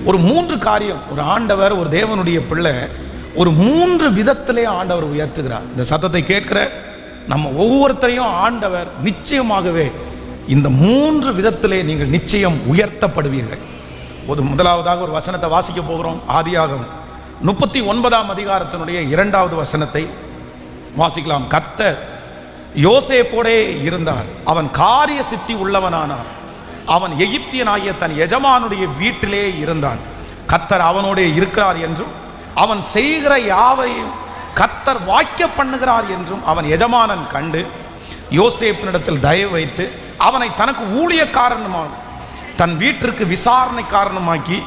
ஒரு 3 காரியம் ஒரு ஆண்டவர், ஒரு தேவனுடைய பிள்ளை ஒரு 3 விதத்திலே ஆண்டவர் உயர்த்துகிறார். இந்த சத்தத்தை கேட்கிற நம்ம ஒவ்வொருத்தரையும் ஆண்டவர் நிச்சயமாகவே இந்த 3 விதத்திலே நீங்கள் நிச்சயம் உயர்த்தப்படுவீர்கள். முதலாவதாக ஒரு வசனத்தை வாசிக்க போகிறோம். ஆதியாகமம் 39ஆம் அதிகாரத்தினுடைய 2வது வசனத்தை வாசிக்கலாம். கர்த்தர் யோசேப்போடே இருந்தார், அவன் காரிய சித்தி உள்ளவனானான், அவன் எகிப்தியனாகிய தன் எஜமானுடைய வீட்டிலே இருந்தான். கர்த்தர் அவனோடே இருக்கிறார் என்றும் அவன் செய்கிற யாவையும் கர்த்தர் வாய்க்க பண்ணுகிறார் என்றும் அவன் எஜமானன் கண்டு யோசேப்பினிடத்தில் தயவு வைத்து அவனை தனக்கு ஊழியக்காரனுமாக தன் வீட்டிற்கு விசாரணை காரணமாக்கி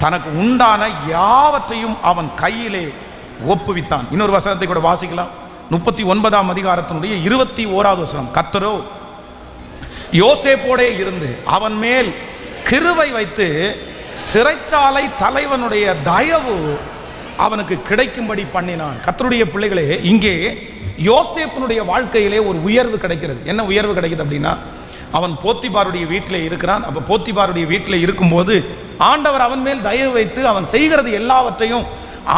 தனக்கு உண்டான யாவற்றையும் அவன் கையிலே ஒப்புவித்தான். இன்னொரு வசனத்தை கூட வாசிக்கலாம். 39ஆம் அதிகாரத்தினுடைய 21வது வசனம். கர்த்தரோ யோசேப்போடே இருந்து அவன் மேல் கிருபை வைத்து சிறைச்சாலை தலைவனுடைய தயவு அவனுக்கு கிடைக்கும்படி பண்ணினான். கர்த்தருடைய பிள்ளைகளே, இங்கே யோசேப்பினுடைய வாழ்க்கையிலே ஒரு உயர்வு கிடைக்கிறது. என்ன உயர்வு கிடைக்குது அப்படின்னா, அவன் போத்திபாருடைய வீட்டிலே இருக்கிறான். அப்போ போத்திபாருடைய வீட்டில் இருக்கும்போது ஆண்டவர் அவன் மேல் தயவு வைத்து அவன் செய்கிறது எல்லாவற்றையும்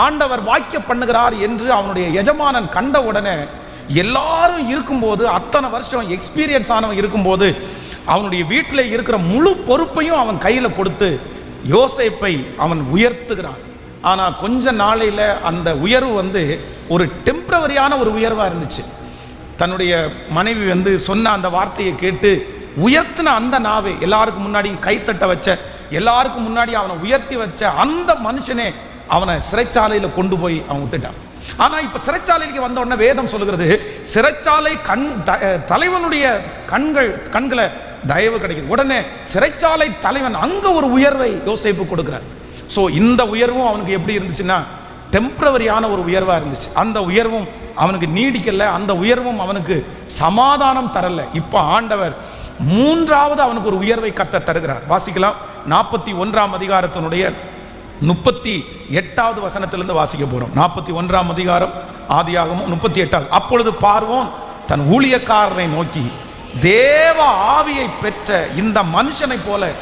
ஆண்டவர் வாய்க்க பண்ணுகிறார் என்று அவனுடைய எஜமானன் கண்ட உடனே, எல்லாரும் இருக்கும்போது, அத்தனை வருஷம் எக்ஸ்பீரியன்ஸ் ஆனவன் இருக்கும்போது அவனுடைய வீட்டில் இருக்கிற முழு பொறுப்பையும் அவன் கையில் கொடுத்து யோசேப்பை அவன் உயர்த்துகிறான். ஆனால் கொஞ்ச நாளையில் அந்த உயர்வு ஒரு டெம்பரவரியான ஒரு உயர்வாக இருந்துச்சு. தன்னுடைய மனைவி சொன்ன அந்த வார்த்தையை கேட்டு உயர்த்தின அந்த நாவே, எல்லாருக்கும் முன்னாடியும் கைத்தட்ட வச்ச, எல்லாருக்கும் முன்னாடி அவனை உயர்த்தி வச்ச அந்த மனுஷனே அவனை சிறைச்சாலையில் கொண்டு போய் அவன் விட்டுட்டான். ஆனால் இப்போ சிறைச்சாலைக்கு வந்த உடனே வேதம் சொல்லுகிறது, சிறைச்சாலை தலைவனுடைய கண்களை தயவு கிடைக்குது. உடனே சிறைச்சாலை தலைவன் அங்கே ஒரு உயர்வை யோசேப்பு கொடுக்குறார். ஸோ இந்த உயர்வும் அவனுக்கு எப்படி இருந்துச்சுன்னா, டெம்பரவரியான ஒரு உயர்வாக இருந்துச்சு. அந்த உயர்வும் அவனுக்கு நீடிக்கல, அந்த உயர்வும் அவனுக்கு சமாதானம் தரல. இப்போ ஆண்டவர் 3வது அவனுக்கு ஒரு உயர்வை கர்த்தர் தருகிறார். வாசிக்கலாம். 41ஆம் அதிகாரத்தினுடைய 38வது வசனத்திலிருந்து வாசிக்க போகிறோம். 41ஆம் அதிகாரம் ஆதியாகமம் 38. அப்பொழுது பார்வோன் தன் ஊழியக்காரனை நோக்கி, தேவ ஆவியை பெற்ற இந்த மனுஷனை போல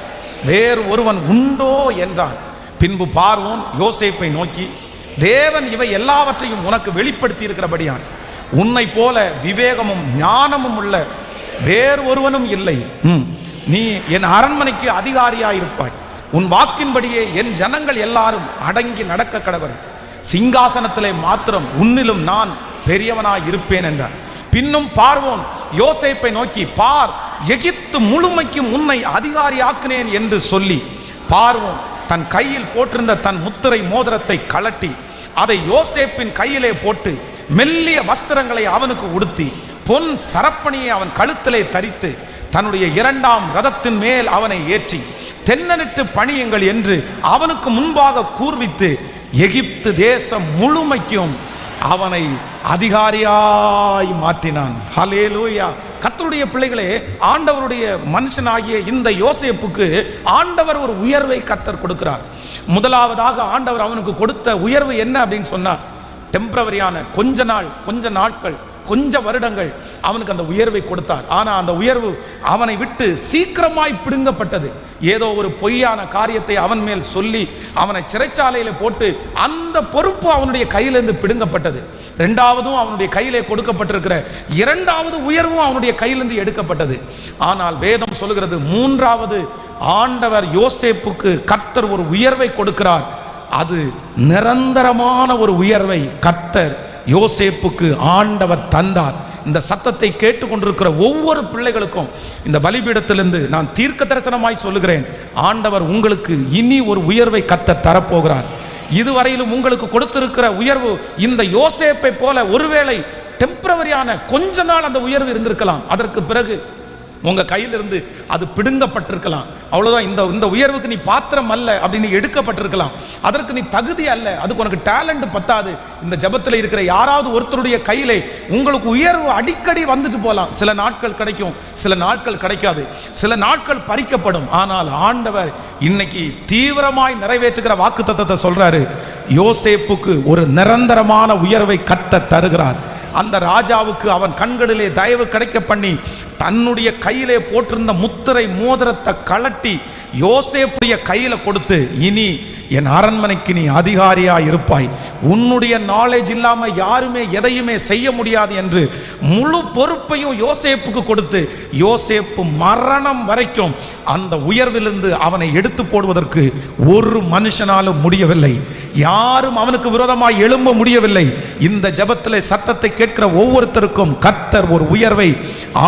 வேறு ஒருவன் உண்டோ என்றான். பின்பு பார்வோன் யோசேப்பை நோக்கி, தேவன் இவை எல்லாவற்றையும் உனக்கு வெளிப்படுத்தி இருக்கிறபடியான் உன்னை போல விவேகமும் ஞானமும் உள்ள வேறு ஒருவனும் இல்லை. நீ என் அரண்மனைக்கு அதிகாரியாயிருப்பாய். உன் வாக்கின்படியே என் ஜனங்கள் எல்லாரும் அடங்கி நடக்க கடவர். சிங்காசனத்திலே மாத்திரம் உன்னிலும் நான் பெரியவனாய் இருப்பேன் என்றார். பின்னும் பார்வோன் யோசேப்பை நோக்கி, பார், எகிப்து முழுமைக்கும் உன்னை அதிகாரியாக்கினேன் என்று சொல்லி, பார்வோன் தன் கையில் போட்டிருந்த தன் முத்திரை மோதிரத்தை கலட்டி அதை யோசேப்பின் கையிலே போட்டு மெல்லிய வஸ்திரங்களை அவனுக்கு உடுத்தி பொன் சரப்பணியை அவன் கழுத்திலே தரித்து தன்னுடைய 2ஆம் ரதத்தின் மேல் அவனை ஏற்றி தென்னனிட்டு பணியுங்கள் என்று அவனுக்கு முன்பாக கூர்வித்து எகிப்து தேசம் முழுமைக்கும் அவனை அதிகாரியாய் மாற்றினான். ஹல்லேலூயா. கர்த்தருடைய பிள்ளைகளே, ஆண்டவருடைய மனுஷனாகிய இந்த யோசேப்புக்கு ஆண்டவர் ஒரு உயர்வை கர்த்தர் கொடுக்கிறார். முதலாவதாக ஆண்டவர் அவனுக்கு கொடுத்த உயர்வு என்ன அப்படின்னு சொன்னா, டெம்பரவரியான கொஞ்ச நாட்கள் கொஞ்ச வருடங்கள் அவனுக்கு அந்த உயர்வை கொடுத்தார். ஆனால் அந்த உயர்வு அவனை விட்டு சீக்கிரமாய் பிடுங்கப்பட்டது. ஏதோ ஒரு பொய்யான காரியத்தை அவன் மேல் சொல்லி அவனை சிறைச்சாலையில் போட்டு அந்த பொறுப்பு அவனுடைய கையிலிருந்து பிடுங்கப்பட்டது. 2வதும் அவனுடைய கையிலே கொடுக்கப்பட்டிருக்கிற 2வது உயர்வும் அவனுடைய கையிலிருந்து எடுக்கப்பட்டது. ஆனால் வேதம் சொல்லுகிறது, 3வது ஆண்டவர் யோசேப்புக்கு கர்த்தர் ஒரு உயர்வை கொடுக்கிறார். அது நிரந்தரமான ஒரு உயர்வை கர்த்தர் யோசேப்புக்கு ஆண்டவர் தந்தார். இந்த சத்தத்தை கேட்டுக்கொண்டிருக்கிற ஒவ்வொரு பிள்ளைகளுக்கும் இந்த பலிபீடத்திலிருந்து நான் தீர்க்க தரிசனமாய் சொல்லுகிறேன், ஆண்டவர் உங்களுக்கு இனி ஒரு உயர்வை கர்த்தர் தரப்போகிறார். இதுவரையிலும் உங்களுக்கு கொடுத்திருக்கிற உயர்வு இந்த யோசேப்பை போல ஒருவேளை டெம்பரவரியான கொஞ்ச நாள் அந்த உயர்வு இருந்திருக்கலாம். அதற்கு பிறகு உங்க கையிலிருந்து அது பிடுங்கப்பட்டிருக்கலாம். அவ்வளவுதான். இந்த உயர்வுக்கு நீ பாத்திரம் அல்ல அப்படின்னு எடுக்கப்பட்டிருக்கலாம். அதற்கு நீ தகுதி அல்ல, அதுக்கு உனக்கு டேலண்ட் பத்தாது. இந்த ஜபத்தில் இருக்கிற யாராவது ஒருத்தருடைய கையிலே உங்களுக்கு உயர்வு அடிக்கடி வந்துட்டு போகலாம். சில நாட்கள் கிடைக்கும், சில நாட்கள் கிடைக்காது, சில நாட்கள் பறிக்கப்படும். ஆனால் ஆண்டவர் இன்னைக்கு தீவிரமாய் நிறைவேற்றுகிற வாக்குத்தத்தத்தை சொல்றாரு. யோசேப்புக்கு ஒரு நிரந்தரமான உயர்வை கர்த்தர் தருகிறார். அந்த ராஜாவுக்கு அவன் கண்களிலே தயவு கிடைக்க பண்ணி தன்னுடைய கையிலே போட்டிருந்த முத்திரை மோதிரத்தை கலட்டி யோசேப்புடைய கையில கொடுத்து, இனி என் அரண்மனைக்கு நீ அதிகாரியாய் இருப்பாய், உன்னுடைய நாலேஜ் இல்லாம யாருமே எதையுமே செய்ய முடியாது என்று முழு பொறுப்பையும் யோசேப்புக்கு கொடுத்து யோசேப்பு மரணம் வரைக்கும் அந்த உயர்விலிருந்து அவனை எடுத்து போடுவதற்கு ஒரு மனுஷனாலும் முடியவில்லை. யாரும் அவனுக்கு விரோதமாய் எழும்ப முடியவில்லை. இந்த ஜெபத்திலே சத்தத்தை கேட்கிற ஒவ்வொருத்தருக்கும் கர்த்தர் ஒரு உயர்வை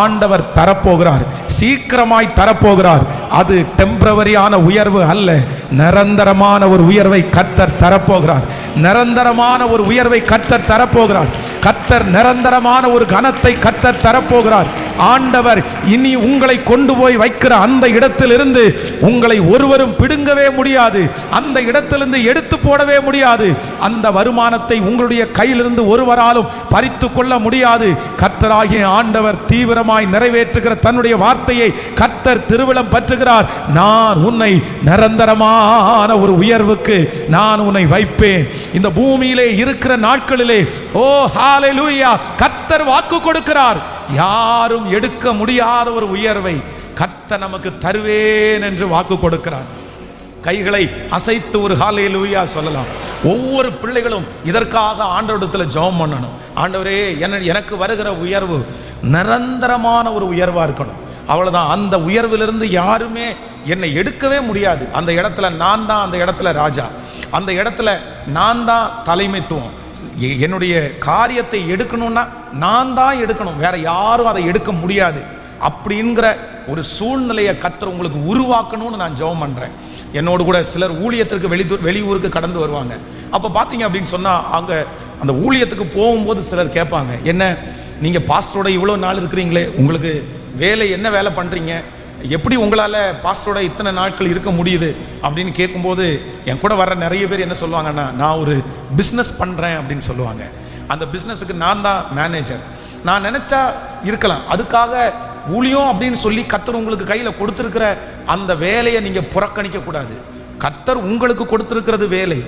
ஆண்டவர் தரப்போகிறார், சீக்கிரமாய் தரப்போகிறார். அது டெம்பரவரியான உயர்வு அல்ல, நிரந்தரமான ஒரு உயர்வை கர்த்தர் தரப்போகிறார். நிரந்தரமான ஒரு உயர்வை கர்த்தர் தரப்போகிறார். கர்த்தர் நிரந்தரமான ஒரு கனத்தை கர்த்தர் தரப்போகிறார். ஆண்டவர் இனி உங்களை கொண்டு போய் வைக்கிற அந்த இடத்திலிருந்து உங்களை ஒருவரும் பிடுங்கவே முடியாது, அந்த இடத்திலிருந்து எடுத்து போடவே முடியாது. அந்த வருமானத்தை உங்களுடைய கையிலிருந்து ஒருவராலும் பறித்து கொள்ள முடியாது. கர்த்தராகிய ஆண்டவர் தீவிரமாய் நிறைவேற்றுகிற தன்னுடைய வார்த்தையை கர்த்தர் திருவிழம் பற்றுகிறார். நான் உன்னை நிரந்தரமான ஒரு உயர்வுக்கு நான் உன்னை வைப்பேன். இந்த பூமியிலே இருக்கிற நாட்களிலே ஓ ஹalleluya, கர்த்தர் வாக்கு கொடுக்கிறார். யாரும் எடுக்க முடியாத ஒரு உயர்வை கர்த்தர் நமக்கு தருவேன் என்று வாக்கு கொடுக்கிறார். கைகளை அசைத்து ஒரு ஹalleluya சொல்லலாம். ஒவ்வொரு பிள்ளைகளும் இதற்காக ஆண்டவரிடத்தில் ஜெபம் பண்ணணும். ஆண்டவரே, எனக்கு வருகிற உயர்வு நிரந்தரமான ஒரு உயர்வா இருக்கணும். அவ்வளவுதான். அந்த உயர்விலிருந்து யாருமே என்னை எடுக்கவே முடியாது. அந்த இடத்துல நான் தான் அந்த இடத்துல ராஜா, அந்த இடத்துல நான் தான் தலைமைத்துவம். என்னுடைய காரியத்தை எடுக்கணும்னா நான் தான் எடுக்கணும், வேற யாரும் அதை எடுக்க முடியாது. அப்படிங்கிற ஒரு சூழ்நிலையை கர்த்தர் உங்களுக்கு உருவாக்கணும்னு நான் ஜெபம் பண்றேன். என்னோடு கூட சிலர் ஊழியத்திற்கு வெளியூருக்கு கடந்து வருவாங்க. அப்போ பார்த்தீங்க அப்படின்னு சொன்னால் அங்கே அந்த ஊழியத்துக்கு போகும்போது சிலர் கேட்பாங்க, என்ன நீங்கள் பாஸ்டரோட இவ்வளோ நாள் இருக்கிறீங்களே, உங்களுக்கு வேலை என்ன வேலை பண்ணுறீங்க, எப்படி உங்களால் பாஸ்டரோட இத்தனை நாட்கள் இருக்க முடியுது அப்படின்னு கேட்கும்போது என் கூட வர்ற நிறைய பேர் என்ன சொல்லுவாங்கன்னா, நான் ஒரு பிஸ்னஸ் பண்ணுறேன் அப்படின்னு சொல்லுவாங்க. அந்த பிஸ்னஸுக்கு நான் தான் மேனேஜர். நான் நினச்சா இருக்கலாம், அதுக்காக ஊழியம் அப்படின்னு சொல்லி கர்த்தர் உங்களுக்கு கையில் கொடுத்துருக்கிற அந்த வேலையை நீங்கள் புறக்கணிக்க கூடாது. கர்த்தர் உங்களுக்கு கொடுத்துருக்கிறது வேலை,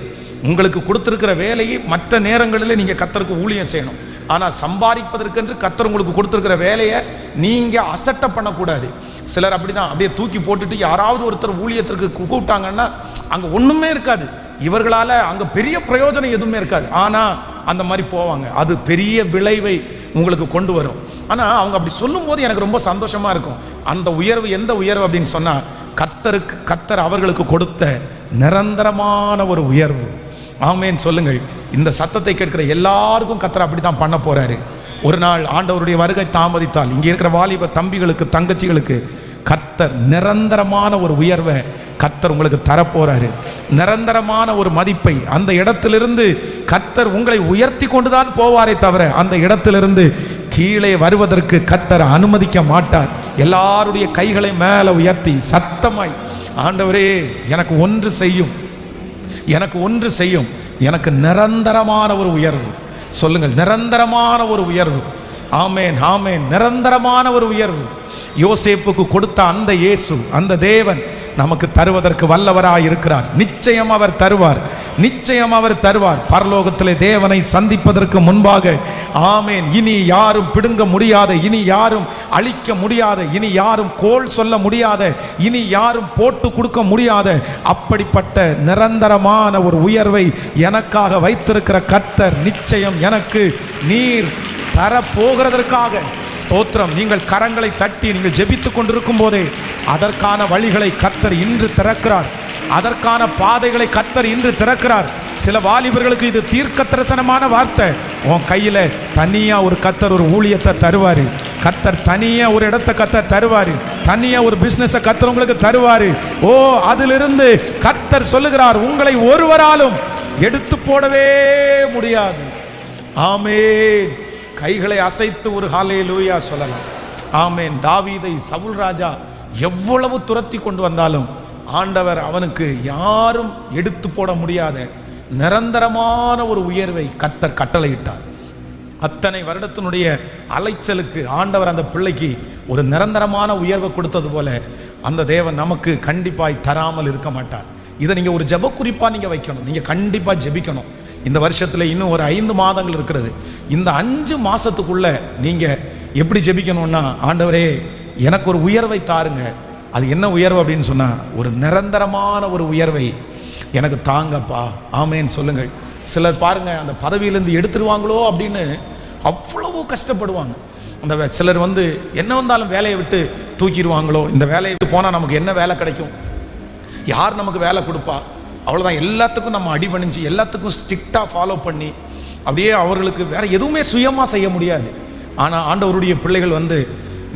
உங்களுக்கு கொடுத்துருக்கிற வேலையை மற்ற நேரங்களில் நீங்கள் கர்த்தருக்கு ஊழியம் செய்யணும். ஆனால் சம்பாதிப்பதற்கென்று கர்த்தர் உங்களுக்கு கொடுத்துருக்கிற வேலையை நீங்கள் அசட்டை பண்ணக்கூடாது. சிலர் அப்படிதான் அப்படியே தூக்கி போட்டுட்டு யாராவது ஒருத்தர் ஊழியத்திற்கு கூப்பிட்டாங்கன்னா அங்கே ஒன்றுமே இருக்காது, இவர்களால் அங்கே பெரிய பிரயோஜனம் எதுவுமே இருக்காது, ஆனால் அந்த மாதிரி போவாங்க. அது பெரிய விளைவை உங்களுக்கு கொண்டு வரும். ஆனால் அவங்க அப்படி சொல்லும் போது எனக்கு ரொம்ப சந்தோஷமா இருக்கும். அந்த உயர்வு எந்த உயர்வு அப்படின்னு சொன்னால் கர்த்தர் அவர்களுக்கு கொடுத்த நிரந்தரமான ஒரு உயர்வு. ஆமேன் சொல்லுங்கள். இந்த சத்தத்தை கேட்கிற எல்லாருக்கும் கர்த்தர் அப்படி தான் பண்ண போறாரு. ஒரு நாள் ஆண்டவருடைய வருகை தாமதித்தால் இங்கே இருக்கிற வாலிப தம்பிகளுக்கு தங்கச்சிகளுக்கு கர்த்தர் நிரந்தரமான ஒரு உயர்வை கர்த்தர் உங்களுக்கு தரப்போறாரு. நிரந்தரமான ஒரு மதிப்பை அந்த இடத்திலிருந்து கர்த்தர் உங்களை உயர்த்தி கொண்டுதான் போவாரே தவிர அந்த இடத்திலிருந்து கீழே வருவதற்கு கர்த்தர் அனுமதிக்க மாட்டார். எல்லாருடைய கைகளை மேலே உயர்த்தி சத்தமாய், ஆண்டவரே எனக்கு ஒன்று செய்யும், எனக்கு ஒன்று செய்யும், எனக்கு நிரந்தரமான ஒரு உயர்வு சொல்லுங்கள். நிரந்தரமான ஒரு உயர்வு. ஆமேன் ஆமேன். நிரந்தரமான ஒரு உயர்வு யோசேப்புக்கு கொடுத்த அந்த இயேசு, அந்த தேவன் நமக்கு தருவதற்கு வல்லவராய் இருக்கிறார். நிச்சயம் அவர் தருவார், நிச்சயம் அவர் தருவார். பரலோகத்திலே தேவனை சந்திப்பதற்கு முன்பாக ஆமேன் இனி யாரும் பிடுங்க முடியாத, இனி யாரும் அழிக்க முடியாத, இனி யாரும் கோல் சொல்ல முடியாத, இனி யாரும் போட்டு கொடுக்க முடியாத அப்படிப்பட்ட நிரந்தரமான ஒரு உயர்வை எனக்காக வைத்திருக்கிற கர்த்தர் நிச்சயம் எனக்கு நீர் தரப்போகிறதற்காக ஸ்தோத்திரம். நீங்கள் கரங்களை தட்டி நீங்கள் ஜெபித்துக் கொண்டிருக்கும் போதே அதற்கான வழிகளை கர்த்தர் இன்று திறக்கிறார், அதற்கான பாதைகளை கர்த்தர் இன்று திறக்கிறார். சில வாலிபர்களுக்கு இது தீர்க்க தரிசனமான வார்த்தை. உன் கையில தனியா ஒரு கர்த்தர் ஒரு ஊழியத்தை தருவாரு, கர்த்தர் தனியா ஒரு இடத்தை கர்த்தர் தருவாரு, தனியா ஒரு பிசினஸை கர்த்தர் உங்களுக்கு தருவாரு. ஓ, அதிலிருந்து கர்த்தர் சொல்லுகிறார், உங்களை ஒருவராலும் எடுத்து போடவே முடியாது. ஆமென். கைகளை அசைத்து ஒரு ஹல்லேலூயா சொல்லலாம். ஆமென். தாவீதை சவுல் ராஜா எவ்வளவு துரத்தி கொண்டு வந்தாலும் ஆண்டவர் அவனுக்கு யாரும் எடுத்து போட முடியாத நிரந்தரமான ஒரு உயர்வை கர்த்தர் கட்டளையிட்டார். அத்தனை வருடத்தினுடைய அலைச்சலுக்கு ஆண்டவர் அந்த பிள்ளைக்கு ஒரு நிரந்தரமான உயர்வை கொடுத்தது போல அந்த தேவன் நமக்கு கண்டிப்பாய் தராமல் இருக்க மாட்டார். இதை நீங்கள் ஒரு ஜெப குறிப்பாக நீங்கள் வைக்கணும், நீங்கள் கண்டிப்பாக ஜெபிக்கணும். இந்த வருஷத்தில் இன்னும் ஒரு 5 மாதங்கள் இருக்கிறது. இந்த 5 மாதத்துக்குள்ள நீங்கள் எப்படி ஜெபிக்கணும்னா, ஆண்டவரே எனக்கு ஒரு உயர்வை தாருங்க. அது என்ன உயர்வு அப்படின்னு சொன்னால், ஒரு நிரந்தரமான ஒரு உயர்வை எனக்கு தாங்கப்பா. ஆமேன்னு சொல்லுங்கள். சிலர் பாருங்க, அந்த பதவியிலேருந்து எடுத்துருவாங்களோ அப்படின்னு அவ்வளவு கஷ்டப்படுவாங்க. அந்த சிலர் என்ன வந்தாலும் வேலையை விட்டு தூக்கிடுவாங்களோ, இந்த வேலையை விட்டு போனால் நமக்கு என்ன வேலை கிடைக்கும், யார் நமக்கு வேலை கொடுப்பா, அவ்வளோதான். எல்லாத்துக்கும் நம்ம அடிபணிஞ்சு எல்லாத்துக்கும் ஸ்ட்ரிக்டாக ஃபாலோ பண்ணி அப்படியே அவர்களுக்கு வேற எதுவுமே சுயமாக செய்ய முடியாது. ஆனால் ஆண்டவருடைய பிள்ளைகள்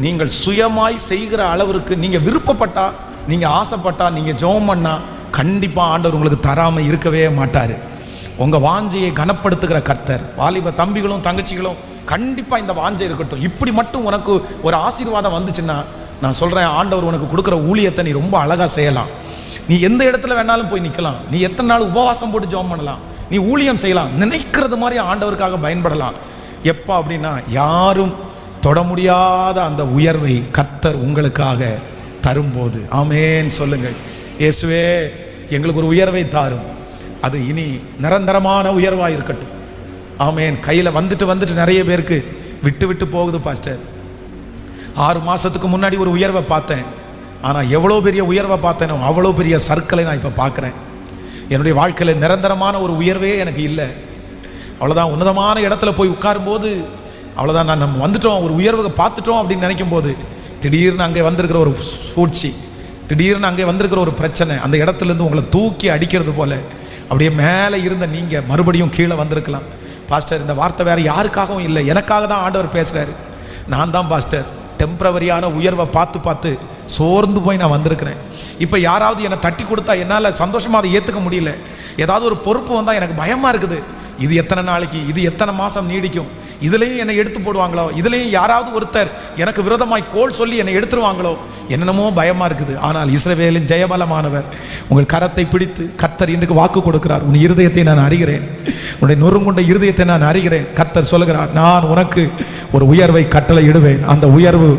நீங்கள் சுயமாய் செய்கிற அளவிற்கு நீங்கள் விருப்பப்பட்டா, நீங்கள் ஆசைப்பட்டா, நீங்கள் ஜெபம் பண்ணா கண்டிப்பாக ஆண்டவர் உங்களுக்கு தராமல் இருக்கவே மாட்டார். உங்கள் வாஞ்சையை கனப்படுத்துகிற கர்த்தர். வாலிப தம்பிகளும் தங்கச்சிகளும் கண்டிப்பாக இந்த வாஞ்சை இருக்கட்டும். இப்படி மட்டும் உனக்கு ஒரு ஆசீர்வாதம் வந்துச்சுன்னா நான் சொல்கிறேன், ஆண்டவர் உனக்கு கொடுக்குற ஊழியத்தை நீ ரொம்ப அழகாக செய்யலாம். நீ எந்த இடத்துல வேணாலும் போய் நிற்கலாம். நீ எத்தனை நாள் உபவாசம் போட்டு ஜெபம் பண்ணலாம். நீ ஊழியம் செய்யலாம். நினைக்கிறது மாதிரி ஆண்டவருக்காக பயன்படலாம். எப்போ அப்படின்னா, யாரும் தொட முடியாத அந்த உயர்வை கர்த்தர் உங்களுக்காக தரும்போது. ஆமேன் சொல்லுங்கள். இயேசுவே, எங்களுக்கு ஒரு உயர்வை தாரும். அது இனி நிரந்தரமான உயர்வாக இருக்கட்டும். ஆமேன். கையில் வந்துட்டு நிறைய பேருக்கு விட்டு போகுது பாஸ்டர். 6 மாதத்துக்கு முன்னாடி ஒரு உயர்வை பார்த்தேன். ஆனால் எவ்வளோ பெரிய உயர்வை பார்த்தேனோ அவ்வளோ பெரிய சர்க்கிளை நான் இப்போ பார்க்குறேன். என்னுடைய வாழ்க்கையில் நிரந்தரமான ஒரு உயர்வே எனக்கு இல்லை. அவ்வளோதான். உன்னதமான இடத்துல போய் உட்காரும்போது அவ்வளோதான், நம்ம வந்துட்டோம், ஒரு உயர்வை பார்த்துட்டோம் அப்படின்னு நினைக்கும் போது திடீர்னு அங்கே வந்திருக்கிற ஒரு சூழ்ச்சி, திடீர்னு அங்கே வந்திருக்கிற ஒரு பிரச்சனை அந்த இடத்துலேருந்து உங்களை தூக்கி அடிக்கிறது போல அப்படியே மேலே இருந்த நீங்கள் மறுபடியும் கீழே வந்திருக்கலாம். பாஸ்டர், இந்த வார்த்தை வேறு யாருக்காகவும் இல்லை, எனக்காக தான் ஆண்டவர் பேசுகிறாரு. நான் தான் பாஸ்டர் டெம்பரவரியான உயர்வை பார்த்து சோர்ந்து போய் நான் வந்திருக்கிறேன். இப்போ யாராவது என்னை தட்டி கொடுத்தா என்னால் சந்தோஷமாக அதை ஏற்றுக்க முடியல. ஏதாவது ஒரு பொறுப்பு வந்தால் எனக்கு பயமாக இருக்குது. இது எத்தனை நாளைக்கு, இது எத்தனை மாதம் நீடிக்கும், இதுலேயும் என்னை எடுத்து போடுவாங்களோ, இதுலேயும் யாராவது ஒருத்தர் எனக்கு விரோதமாய் கோல் சொல்லி என்னை எடுத்துருவாங்களோ, என்னென்னமோ பயமாக இருக்குது. ஆனால் இஸ்ரவேலின் ஜெயபலமானவர் உங்கள் கரத்தை பிடித்து கர்த்தர் இன்றைக்கு வாக்கு கொடுக்கிறார். உன் இருதயத்தை நான் அறிகிறேன், உன்னுடைய நொறுங்குண்ட இருதயத்தை நான் அறிகிறேன். கர்த்தர் சொல்லுகிறார், நான் உனக்கு ஒரு உயர்வை கட்டளை இடுவேன். அந்த உயர்வு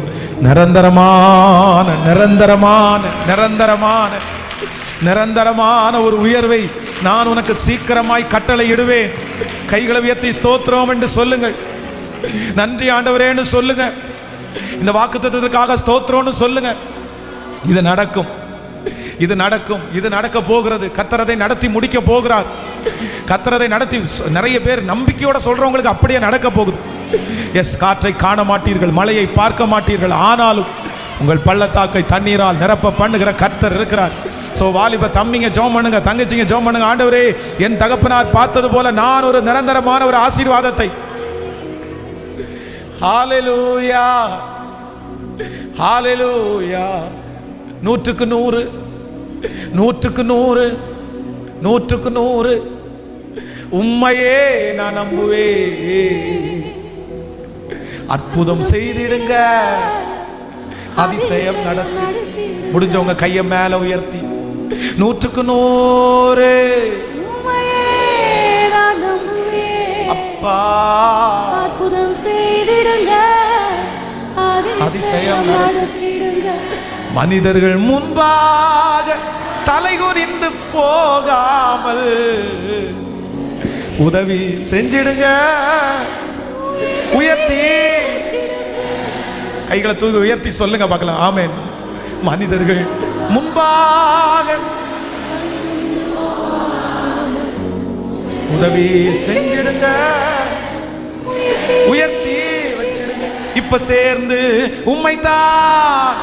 நிரந்தரமான நிரந்தரமான நிரந்தரமான நிரந்தரமான ஒரு உயர்வை நான் உனக்கு சீக்கிரமாய் கட்டளை இடுவேன். கைகளை உயர்த்தி ஸ்தோத்திரம் என்று சொல்லுங்கள். நன்றி ஆண்டவரேன்னு சொல்லுங்க. இந்த வாக்குத்தத்தத்துக்காக ஸ்தோத்திரம்னு சொல்லுங்க. இது நடக்கும், இது நடக்கும், இது நடக்க போகிறது. கர்த்தர் அதை நடத்தி முடிக்க போகிறார். கர்த்தர் அதை நடத்தி, நிறைய பேர் நம்பிக்கையோட சொல்றவங்களுக்கு அப்படியே நடக்க போகுது. எஸ், காற்றை காண மாட்டீர்கள், மழையை பார்க்க மாட்டீர்கள், ஆனாலும் உங்கள் பள்ளத்தாக்கை தண்ணீரால் நிரப்ப பண்ணுகிற கர்த்தர் இருக்கிறார். ஸோ வாலிப தம்பிங்க ஜெபம் பண்ணுங்க, தங்கச்சிங்க ஜெபம் பண்ணுங்க. ஆண்டவரே, என் தகப்பனார் பார்த்தது போல நான் ஒரு நிரந்தரமான ஒரு ஆசீர்வாதத்தை, ஹalleluya ஹalleluya, 100க்கு 100 100க்கு 100 100க்கு 100 உம்மையே நான் நம்புவேன். அற்புதம் செய்திடுங்க, அதிசயம் நடத்தி. முடிஞ்சவங்க கையை மேல உயர்த்தி 100க்கு 100 அப்பா அற்புதம் செய்திடுங்க, அதிசயம் நடத்திடுங்க. மனிதர்கள் முன்பாக தலைகுனிந்து போகாமல் உதவி செஞ்சிடுங்க. உயர்த்தி கைகளை தூக்கி உயர்த்தி சொல்லுங்க பார்க்கலாம். ஆமென். மனிதர்கள் முன்பாக உதவி செஞ்சிடுங்க, உயர்த்தி வச்சிடுங்க. இப்ப சேர்ந்து உம்மைத்தான்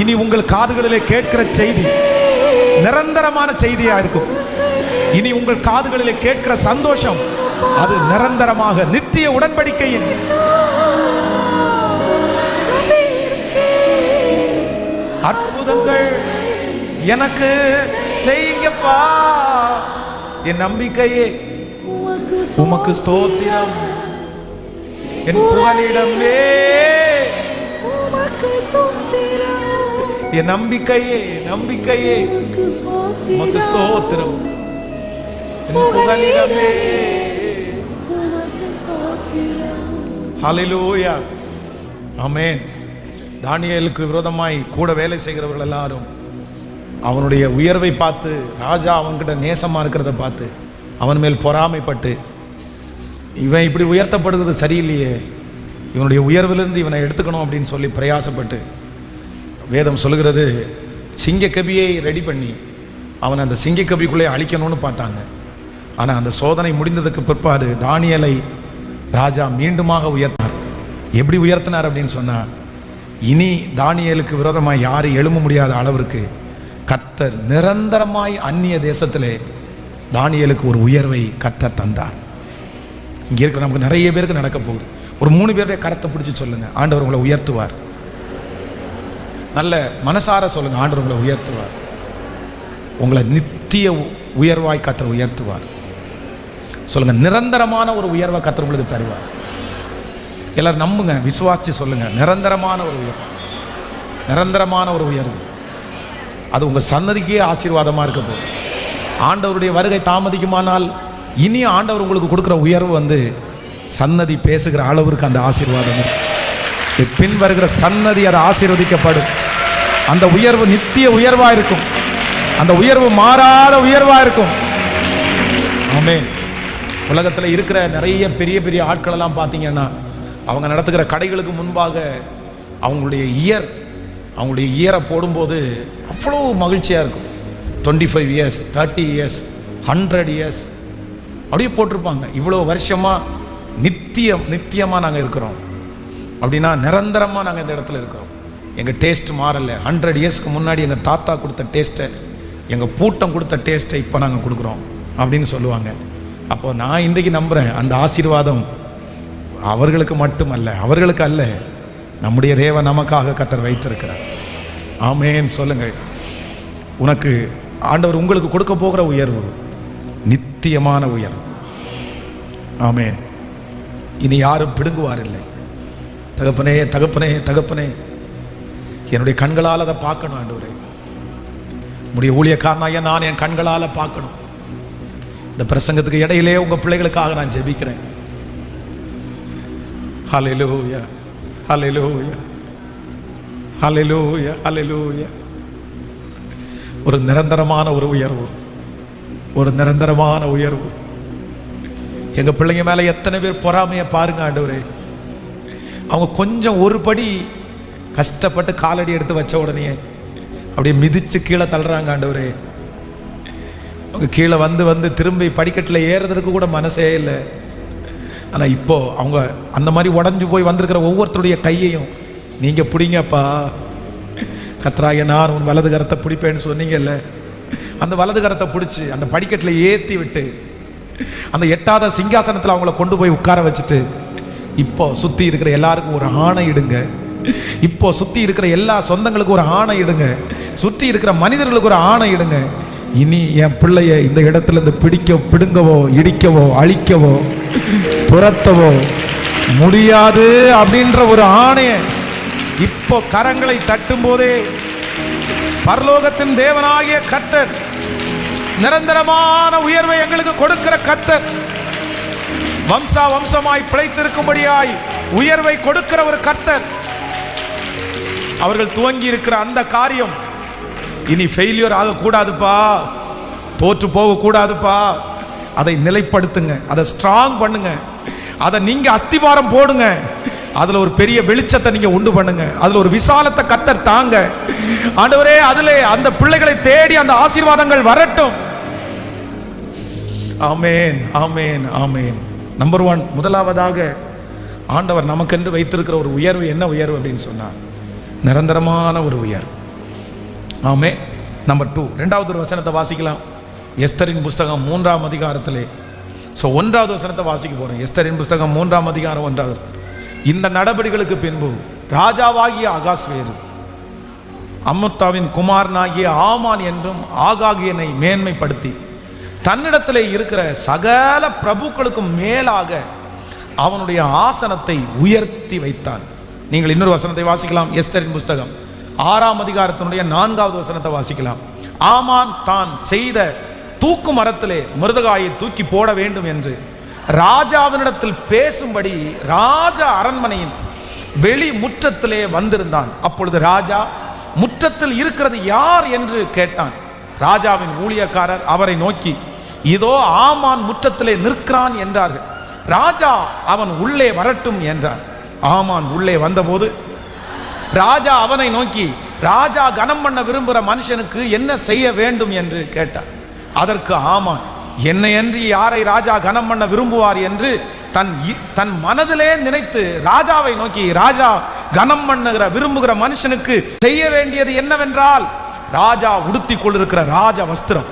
இனி உங்கள் காதுகளிலே கேட்கிற செய்தி நிரந்தரமான செய்தியா இருக்கும். இனி உங்கள் காதுகளிலே கேட்கிற சந்தோஷம் அது நிரந்தரமாக நித்திய உடன்படிக்கையின் அற்புதங்கள் எனக்கு செய்யுங்கப்பா. என் நம்பிக்கையே உமக்கு ஸ்தோத்திரம், என் புகலிடமே என் நம்பிக்கையே நம்பிக்கையே உமக்கு ஸ்தோத்திரம், என் புகலிடமே. ஹல்லேலூயா, ஆமென். தானியேலுக்கு விரோதமாய் கூட வேலை செய்கிறவர்கள் எல்லாரும் அவனுடைய உயர்வை பார்த்து, ராஜா அவன்கிட்ட நேசமாக இருக்கிறத பார்த்து அவன் மேல் பொறாமைப்பட்டு, இவன் இப்படி உயர்த்தப்படுகிறது சரியில்லையே, இவனுடைய உயர்விலிருந்து இவனை எடுத்துக்கணும் அப்படின்னு சொல்லி பிரயாசப்பட்டு, வேதம் சொல்லுகிறது, சிங்க கபியை ரெடி பண்ணி அவனை அந்த சிங்கக்கவிக்குள்ளே அழிக்கணும்னு பார்த்தாங்க. ஆனால் அந்த சோதனை முடிந்ததுக்கு பிற்பாடு தானியேலை ராஜா மீண்டுமாக உயர்த்தினார். எப்படி உயர்த்தினார் அப்படின்னு சொன்னால், இனி தானியேலுக்கு விரோதமாக யாரும் எழும்ப முடியாத அளவிற்கு கர்த்தர் நிரந்தரமாய் அந்நிய தேசத்திலே தானியேலுக்கு ஒரு உயர்வை கர்த்தர் தந்தார். இங்கே இருக்கிற நமக்கு நிறைய பேருக்கு நடக்க போகுது. ஒரு 3 பேருடைய கரத்தை பிடிச்சி சொல்லுங்க, ஆண்டவர் உங்களை உயர்த்துவார். நல்ல மனசார சொல்லுங்க, ஆண்டவர் உங்களை உயர்த்துவார். உங்களை நித்திய உயர்வாய் கர்த்தர் உயர்த்துவார். சொல்லுங்க, நிரந்தரமான ஒரு உயர்வை கர்த்தர் உங்களுக்கு தருவார். எல்லாரும் நம்புங்க, விசுவாசிச்சு சொல்லுங்க, நிரந்தரமான ஒரு உயர்வு, நிரந்தரமான ஒரு உயர்வு. அது உங்க சன்னதிக்கே ஆசீர்வாதமா இருக்க போகுது. ஆண்டவருடைய வருகை தாமதிக்குமானால் இனி ஆண்டவர் உங்களுக்கு கொடுக்குற உயர்வு வந்து சன்னதி பேசுகிற அளவிற்கு அந்த ஆசீர்வாதம் பின் வருகிற சன்னதி அது ஆசீர்வதிக்கப்படும். அந்த உயர்வு நித்திய உயர்வா இருக்கும். அந்த உயர்வு மாறாத உயர்வா இருக்கும். ஆமென். உலகத்தில் இருக்கிற நிறைய பெரிய பெரிய ஆட்கள் எல்லாம் பார்த்தீங்கன்னா, அவங்க நடத்துகிற கடைகளுக்கு முன்பாக அவங்களுடைய இயரை போடும்போது அவ்வளோ மகிழ்ச்சியாக இருக்கும். 25 இயர்ஸ், 30 இயர்ஸ், 100 இயர்ஸ் அப்படியே போட்டிருப்பாங்க. இவ்வளோ வருஷமாக நித்தியமாக நாங்கள் இருக்கிறோம் அப்படின்னா, நிரந்தரமாக நாங்கள் இந்த இடத்துல இருக்கிறோம். எங்கள் டேஸ்ட் மாறலை. 100 இயர்ஸ்க்கு முன்னாடி எங்கள் தாத்தா கொடுத்த டேஸ்ட்டை, எங்கள் பூட்டம் கொடுத்த டேஸ்ட்டை இப்போ நாங்கள் கொடுக்குறோம் அப்படின்னு சொல்லுவாங்க. அப்போ நான் இன்றைக்கு நம்புகிறேன், அந்த ஆசீர்வாதம் அவர்களுக்கு மட்டுமல்ல, அவர்களுக்கு அல்ல, நம்முடைய தேவன் நமக்காக கர்த்தர் வைத்திருக்கிறார். ஆமென். சொல்லுங்கள், உனக்கு ஆண்டவர் உங்களுக்கு கொடுக்க போகிற உயர்வு நித்தியமான உயர்வு. ஆமென். இனி யாரும் பிடுங்குவார் இல்லை. தகப்பனே தகப்பனே தகப்பனே, என்னுடைய கண்களால் அதை பார்க்கணும் ஆண்டவரே. உடைய ஊழியக்காரனாய நான் என் கண்களால் பார்க்கணும். இந்த பிரசங்கத்துக்கு இடையிலே உங்க பிள்ளைகளுக்காக நான் ஜெபிக்கிறேன். ஹல்லேலூயா, ஹல்லேலூயா, ஹல்லேலூயா, ஹல்லேலூயா. ஒரு நிரந்தரமான ஒரு உயர்வு, ஒரு நிரந்தரமான உயர்வு. எங்க பிள்ளைங்க மேல எத்தனை பேர் பொறாமையை பாருங்க ஆண்டவரே. அவங்க கொஞ்சம் ஒரு படி கஷ்டப்பட்டு காலடி எடுத்து வச்ச உடனே அப்படியே மிதிச்சு கீழே தள்ளுறாங்க ஆண்டவரே. அவங்க கீழே வந்து திரும்பி படிக்கட்டில் ஏறுறதுக்கு கூட மனசே இல்லை. ஆனால் இப்போ அவங்க அந்த மாதிரி உடஞ்சு போய் வந்திருக்கிற ஒவ்வொருத்தருடைய கையையும் நீங்கள் பிடிங்கப்பா. கர்த்தராகிய நான் உன் வலது கரத்தை பிடிப்பேன்னு சொன்னீங்கல்ல, அந்த வலது கரத்தை பிடிச்சி அந்த படிக்கட்டில் ஏற்றி விட்டு அந்த எட்டாத சிங்காசனத்தில் அவங்கள கொண்டு போய் உட்கார வச்சுட்டு, இப்போ சுற்றி இருக்கிற எல்லாருக்கும் ஒரு ஆணை இடுங்க. இப்போ சுற்றி இருக்கிற எல்லா சொந்தங்களுக்கும் ஒரு ஆணை இடுங்க. சுற்றி இருக்கிற மனிதர்களுக்கு ஒரு ஆணை இடுங்க. இனி என் பிள்ளைய இந்த இடத்துல இருந்து பிடுங்கவோ இடிக்கவோ அழிக்கவோ துரத்தவோ முடியாது அப்படின்ற ஒரு ஆணைய இப்போ கரங்களை தட்டும் போதே பரலோகத்தின் தேவனாகிய கர்த்தர், நிரந்தரமான உயர்வை எங்களுக்கு கொடுக்கிற கர்த்தர், வம்சா வம்சமாய் பிழைத்திருக்கும்படியாய் உயர்வை கொடுக்கிற ஒரு கர்த்தர், அவர்கள் துவங்கி இருக்கிற அந்த காரியம் இனி ஃபெயிலியர் ஆகக்கூடாதுப்பா, தோற்று போகக்கூடாதுப்பா. அதை நிலைப்படுத்துங்க, அதை ஸ்ட்ராங் பண்ணுங்க, அதை நீங்க அஸ்திவாரம் போடுங்க. அதுல ஒரு பெரிய வெளிச்சத்தை நீங்க உண்டு பண்ணுங்க. அதுல ஒரு விசாலத்தை கர்த்தர் தாங்க ஆண்டவரே. அதுல அந்த பிள்ளைகளை தேடி அந்த ஆசீர்வாதங்கள் வரட்டும். ஆமென், ஆமென், ஆமென். நம்பர் 1, முதலாவதாக ஆண்டவர் நமக்கென்று வைத்திருக்கிற ஒரு உயர்வு என்ன உயர்வு அப்படின்னு சொன்னார்? நிரந்தரமான ஒரு உயர்வு. ஆமென். நம்பர் 2, 2வது ஒரு வசனத்தை வாசிக்கலாம். எஸ்தரின் புஸ்தகம் 3ஆம் அதிகாரத்திலே 1வது வசனத்தை வாசிக்க போறேன். எஸ்தரின் புஸ்தகம் 3ஆம் அதிகாரம் 1வது. இந்த நடபடிகளுக்கு பின்பு ராஜாவாகிய அகாஸ்வேரு அம்முத்தாவின் குமாரனாகிய ஆமான் என்றும் ஆகாகியனை மேன்மைப்படுத்தி தன்னிடத்திலே இருக்கிற சகல பிரபுக்களுக்கும் மேலாக அவனுடைய ஆசனத்தை உயர்த்தி வைத்தான். நீங்கள் இன்னொரு வசனத்தை வாசிக்கலாம். எஸ்தரின் புஸ்தகம் 6ஆம் அதிகாரத்தினுடைய 4வது வசனத்தை வாசிக்கலாம். ஆமான் தான் செய்த தூக்கு மரத்திலே மிருதகாயை தூக்கி போட வேண்டும் என்று ராஜாவினிடத்தில் பேசும்படி ராஜா அரண்மனையின் வெளி முற்றத்திலே வந்திருந்தான். அப்பொழுது ராஜா முற்றத்தில் இருக்கிறது யார் என்று கேட்டான். ராஜாவின் ஊழியக்காரர் அவரை நோக்கி, இதோ ஆமான் முற்றத்திலே நிற்கிறான் என்றார்கள். ராஜா அவன் உள்ளே வரட்டும் என்றான். ஆமான் உள்ளே வந்தபோது ராஜா அவனை நோக்கி, ராஜா கனம் பண்ண விரும்புகிற மனுஷனுக்கு என்ன செய்ய வேண்டும் என்று கேட்டார். அதற்கு ஆமான், என்னை அன்றி யாரை ராஜா கனம் பண்ண விரும்புவார் என்று தன் மனதிலே நினைத்து ராஜாவை நோக்கி, ராஜா கனம் பண்ணுகிற விரும்புகிற மனுஷனுக்கு செய்ய வேண்டியது என்னவென்றால், ராஜா உடுத்தி கொண்டிருக்கிற ராஜ வஸ்திரம்,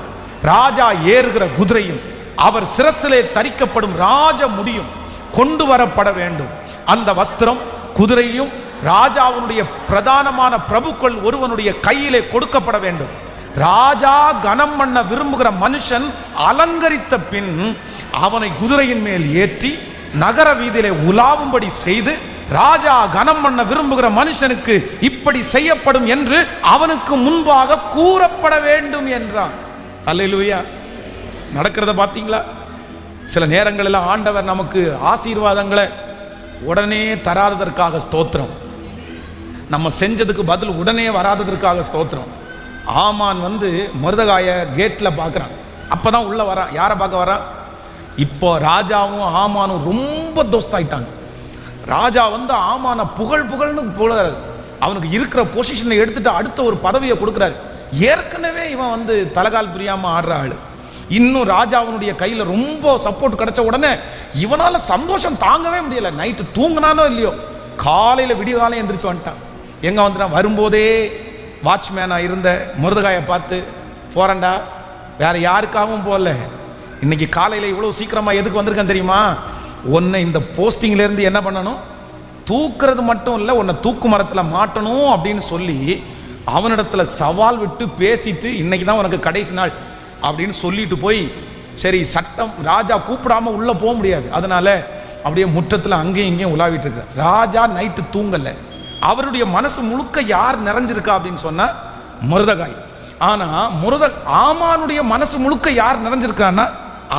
ராஜா ஏறுகிற குதிரையும், அவர் சிரசிலே தரிக்கப்படும் ராஜ முடியும் கொண்டு வரப்பட வேண்டும். அந்த வஸ்திரம் குதிரையும் ராஜாவுடைய பிரதானமான பிரபுக்கள் ஒருவனுடைய கையிலே கொடுக்கப்பட வேண்டும். ராஜா கனம் பண்ண விரும்புகிற மனுஷன் அலங்கரித்த பின் அவனை குதிரையின் மேல் ஏற்றி நகர வீதியிலே உலாவும்படி செய்து, ராஜா கனம் பண்ண விரும்புகிற மனுஷனுக்கு இப்படி செய்யப்படும் என்று அவனுக்கு முன்பாக கூறப்பட வேண்டும் என்றான். அல்லேலூயா. நடக்கிறத பார்த்தீங்களா? சில நேரங்களில் ஆண்டவர் நமக்கு ஆசீர்வாதங்களை உடனே தராததற்காக ஸ்தோத்திரம், நம்ம செஞ்சதுக்கு பதில் உடனே வராததற்காக ஸ்தோத்திரம். ஆமான் மொர்தெகாய கேட்டில் பார்க்குறான். அப்போ தான் உள்ளே வரான். யாரை பார்க்க வரான்? இப்போ ராஜாவும் ஆமானும் ரொம்ப தோஸ்தாயிட்டாங்க. ராஜா ஆமானை புகழ்னு புகழறாரு. அவனுக்கு இருக்கிற பொசிஷனை எடுத்துட்டு அடுத்த ஒரு பதவியை கொடுக்குறாரு. ஏற்கனவே இவன் தலகால் புரியாமல் ஆடுற ஆள். இன்னும் ராஜாவுடைய கையில் ரொம்ப சப்போர்ட் கிடைச்ச உடனே இவனால் சந்தோஷம் தாங்கவே முடியல. நைட்டு தூங்கினானோ இல்லையோ, காலையில் விடிகாலையும் எந்திரிச்சு வந்துட்டான். எங்கே வந்துட்டான்? வரும்போதே வாட்ச்மேனாக இருந்த மொர்தெகாயை பார்த்து, போறேன்டா, வேற யாருக்காகவும் போகல, இன்னைக்கு காலையில் இவ்வளோ சீக்கிரமாக எதுக்கு வந்திருக்கேன் தெரியுமா? உன்னை இந்த போஸ்டிங்லேருந்து என்ன பண்ணணும், தூக்குறது மட்டும் இல்லை, உன்னை தூக்கு மரத்தில் மாட்டணும் அப்படின்னு சொல்லி அவனிடத்துல சவால் விட்டு பேசிட்டு, இன்னைக்கு தான் உனக்கு கடைசி நாள் அப்படின்னு சொல்லிட்டு போய், சரி சட்டம் ராஜா கூப்பிடாம உள்ளே போக முடியாது, அதனால அப்படியே முற்றத்தில் அங்கேயும் இங்கேயும் உலாவிட்டு இருக்கிறார். ராஜா நைட்டு தூங்கலை. அவருடைய மனசு முழுக்க யார் நிறைஞ்சிருக்கா அப்படின்னு சொன்னா மொர்தெகாய். ஆனா ஆமானுடைய மனசு முழுக்க யார் நிறைஞ்சிருக்கான்னா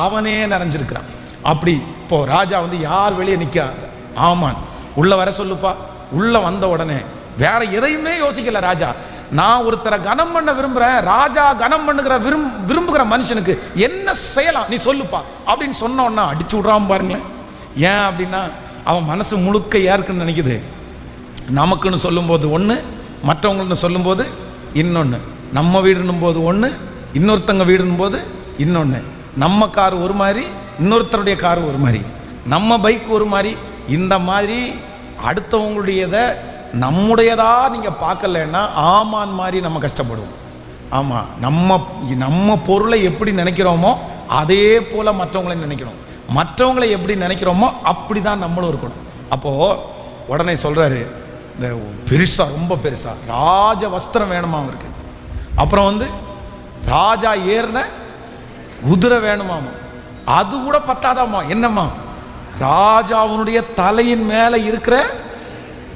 அவனே நிறைஞ்சிருக்கிறான். அப்படி இப்போ ராஜா யார் வெளியே நிற்க, ஆமான் உள்ள வர சொல்லுப்பா. உள்ள வந்த உடனே வேற எதையுமே யோசிக்கல ராஜா. நான் ஒருத்தரை கனம் பண்ண விரும்புறேன், ராஜா கனம் பண்ணுகிற விரும்புகிற மனுஷனுக்கு என்ன செய்யலாம் நீ சொல்லுப்பா அப்படின்னு சொன்ன உடனே அடிச்சு விட்றாம பாருங்களேன். ஏன் அப்படின்னா அவன் மனசு முழுக்க யாருக்குன்னு நினைக்குது, நமக்குன்னு சொல்லும்போது ஒன்று, மற்றவங்கன்னு சொல்லும்போது இன்னொன்று, நம்ம வீடுன்னும் போது ஒன்று, இன்னொருத்தங்க வீடுன்னும் போது இன்னொன்று, நம்ம கார் ஒரு மாதிரி, இன்னொருத்தருடைய கார் ஒரு மாதிரி, நம்ம பைக் ஒரு மாதிரி, இந்த மாதிரி அடுத்தவங்களுடையதை நம்முடையதா நீங்கள் பார்க்கலன்னா ஆமான் மாதிரி நம்ம கஷ்டப்படுவோம். ஆமாம், நம்ம பொருளை எப்படி நினைக்கிறோமோ அதே போல் மற்றவங்களை நினைக்கணும், மற்றவங்களை எப்படி நினைக்கிறோமோ அப்படி தான் நம்மளும் இருக்கணும். அப்போது உடனே சொல்கிறாரு, இந்த பெருசாக ரொம்ப பெருசாக ராஜ வஸ்திரம் வேணுமா அவருக்கு, அப்புறம் ராஜா ஏறின குதிரை வேணுமாமா, அது கூட பத்தாதாமா, என்னம்மா ராஜாவுடைய தலையின் மேலே இருக்கிற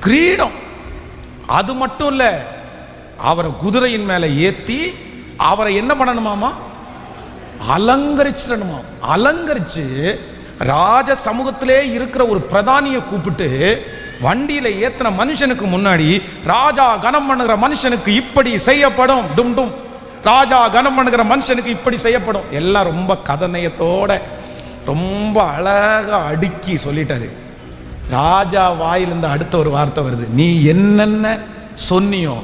கிரீடம், அது மட்டும் இல்லை, அவரை குதிரையின் மேலே ஏற்றி அவரை என்ன பண்ணணுமாமா, அலங்கரிச்சிடணுமா. அலங்கரிச்சு ராஜ சமூகத்திலே இருக்கிற ஒரு பிரதானியை கூப்பிட்டு வண்டியில ஏத்தின மனுஷனுக்கு முன்னாடி, ராஜா கனம் பண்ணுகிற மனுஷனுக்கு இப்படி செய்யப்படும், டும் டும், ராஜா கனம் பண்ணுகிற மனுஷனுக்கு இப்படி செய்யப்படும், எல்லாம் ரொம்ப கதநயத்தோட ரொம்ப அழகா அடுக்கி சொல்லிட்டாரு. ராஜா வாயிலிருந்து அடுத்த ஒரு வார்த்தை வருது, நீ என்னென்ன சொன்னியோ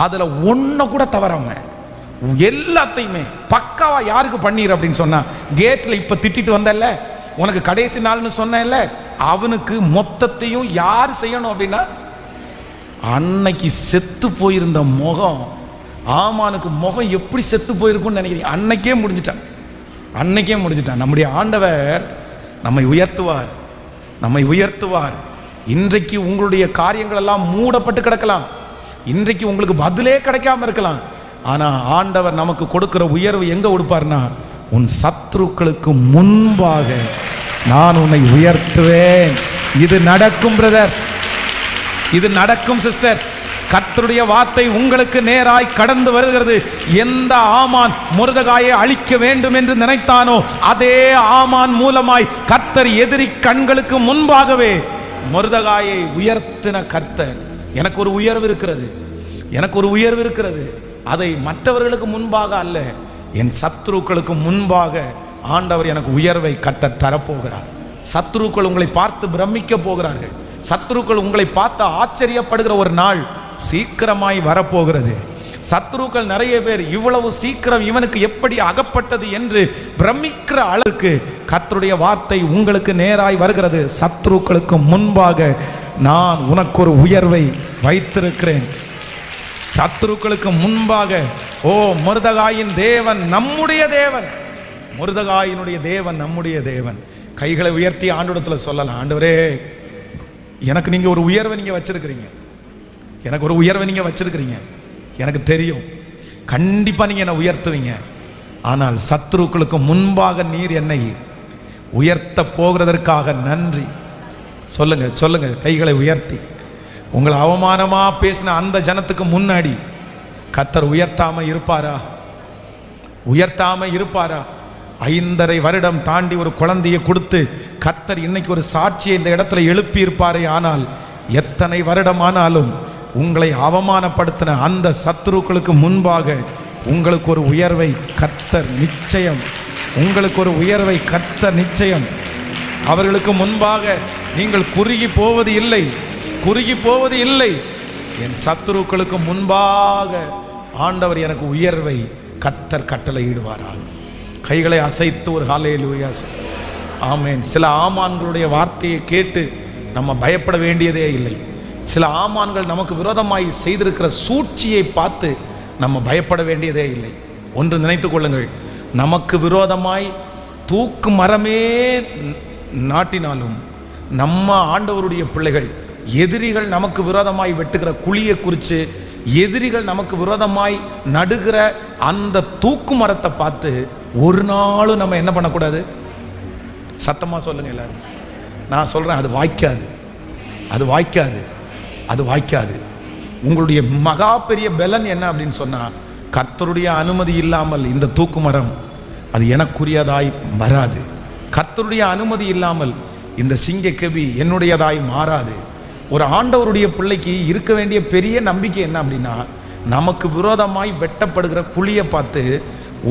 அதுல ஒன்ன கூட தவறாம எல்லாத்தையுமே பக்காவா யாருக்கு பண்ணீர் அப்படின்னு சொன்னா, கேட்ல இப்ப திட்டிட்டு வந்தல்ல, உனக்கு கடைசி நாள்னு சொன்னேன்ல, அவனுக்கு மொத்தத்தையும் யார் செய்யணும் அப்படின்னா, அன்னைக்கு செத்து போயிருந்த முகம், ஆமானுக்கு முகம் எப்படி செத்து போயிருக்கும்னு நினைக்கிறீங்க? அன்னைக்கே முடிஞ்சிட்டான், அன்னைக்கே முடிஞ்சிட்டான். நம்முடைய ஆண்டவர் நம்மை உயர்த்துவார், நம்மை உயர்த்துவார். இன்றைக்கு உங்களுடைய காரியங்கள் எல்லாம் மூடப்பட்டு கிடக்கலாம், இன்றைக்கு உங்களுக்கு பதிலே கிடைக்காம இருக்கலாம். ஆனா ஆண்டவர் நமக்கு கொடுக்கிற உயர்வு எங்க கொடுப்பார்னா, உன் சத்துருக்களுக்கு முன்பாக நான் உன்னை உயர்த்துவேன். இது நடக்கும் பிரதர், இது நடக்கும் சிஸ்டர். கர்த்தருடைய வார்த்தை உங்களுக்கு நேராய் கடந்து வருகிறது. எந்த ஆமான் மொர்தெகாயை அழிக்க வேண்டும் என்று நினைத்தானோ அதே ஆமான் மூலமாய் கர்த்தர் எதிரி கண்களுக்கு முன்பாகவே மொர்தெகாயை உயர்த்தின கர்த்தர். எனக்கு ஒரு உயர்வு இருக்கிறது, எனக்கு ஒரு உயர்வு இருக்கிறது. அதை மற்றவர்களுக்கு முன்பாக அல்ல, என் சத்துருக்களுக்கு முன்பாக ஆண்டவர் எனக்கு உயர்வை கர்த்தர் தரப்போகிறார். சத்துருக்கள் உங்களை பார்த்து பிரமிக்க போகிறார்கள். சத்துருக்கள் உங்களை பார்த்து ஆச்சரியப்படுகிற ஒரு நாள் சீக்கிரமாய் வரப்போகிறது. சத்துருக்கள் நிறைய பேர் இவ்வளவு சீக்கிரம் இவனுக்கு எப்படி அகப்பட்டது என்று பிரமிக்கிற அளவுக்கு கர்த்தருடைய வார்த்தை உங்களுக்கு நேராய் வருகிறது. சத்துருக்களுக்கு முன்பாக நான் உனக்கு ஒரு உயர்வை வைத்திருக்கிறேன். சத்துருக்களுக்கு முன்பாக ஓ மொர்தெகாயின் தேவன் நம்முடைய தேவன், மொர்தெகாயினுடைய தேவன் நம்முடைய தேவன். கைகளை உயர்த்தி ஆண்டவரிடத்துல சொல்லலாம், ஆண்டவரே எனக்கு நீங்க ஒரு உயர்வை நீங்க வச்சிருக்கிறீங்க, எனக்கு ஒரு உயர்வை நீங்க வச்சிருக்கிறீங்க. எனக்கு தெரியும் கண்டிப்பா நீங்க என்னை உயர்த்துவீங்க. ஆனால் சத்துருக்களுக்கு முன்பாக நீர் என்னை உயர்த்த போகிறதற்காக நன்றி. சொல்லுங்க சொல்லுங்க கைகளை உயர்த்தி. உங்களை அவமானமா பேசின அந்த ஜனத்துக்கு முன்னாடி கர்த்தர் உயர்த்தாம இருப்பாரா? உயர்த்தாம இருப்பாரா? 5.5 வருடம் தாண்டி ஒரு குழந்தையை கொடுத்து கர்த்தர் இன்னைக்கு ஒரு சாட்சியை இந்த இடத்துல எழுப்பி இருப்பாரே. ஆனால் எத்தனை வருடம் ஆனாலும் உங்களை அவமானப்படுத்தின அந்த சத்துருக்களுக்கு முன்பாக உங்களுக்கு ஒரு உயர்வை கர்த்தர் நிச்சயம், உங்களுக்கு ஒரு உயர்வை கர்த்தர் நிச்சயம். அவர்களுக்கு முன்பாக நீங்கள் குறுகி போவது இல்லை, குறுகி போவது இல்லை. என் சத்துருக்களுக்கு முன்பாக ஆண்டவர் எனக்கு உயர்வை கர்த்தர் கட்டளையிடுவாராக. கைகளை அசைத்து ஒரு ஹல்லேலூயா. ஆமென். சில ஆமான்களுடைய வார்த்தையை கேட்டு நம்ம பயப்பட வேண்டியதே இல்லை. சில ஆமான்கள் நமக்கு விரோதமாய் செய்திருக்கிற சூழ்ச்சியை பார்த்து நம்ம பயப்பட வேண்டியதே இல்லை. ஒன்று நினைத்து கொள்ளுங்கள், நமக்கு விரோதமாய் தூக்கு மரமே நாட்டினாலும் நம்ம ஆண்டவருடைய பிள்ளைகள் எதிரிகள் நமக்கு விரோதமாய் வெட்டுகிற குழியை குறித்து, எதிரிகள் நமக்கு விரோதமாய் நடுகிற அந்த தூக்கு மரத்தை பார்த்து ஒரு நாளும் நம்ம என்ன பண்ணக்கூடாது? சத்தமாக சொல்லுங்க எல்லாரும். நான் சொல்கிறேன், அது வாய்க்காது, அது வாய்க்காது, அது வாய்க்காது. உங்களுடைய மகா பெரிய பலன் என்ன அப்படின்னு சொன்னால், கர்த்தருடைய அனுமதி இல்லாமல் இந்த தூக்கு மரம் அது எனக்குரியதாய் வராது. கர்த்தருடைய அனுமதி இல்லாமல் இந்த சிங்கக்கெவி என்னுடையதாய் மாறாது. ஒரு ஆண்டவருடைய பிள்ளைக்கு இருக்க வேண்டிய பெரிய நம்பிக்கை என்ன அப்படின்னா, நமக்கு விரோதமாய் வெட்டப்படுகிற குழியை பார்த்து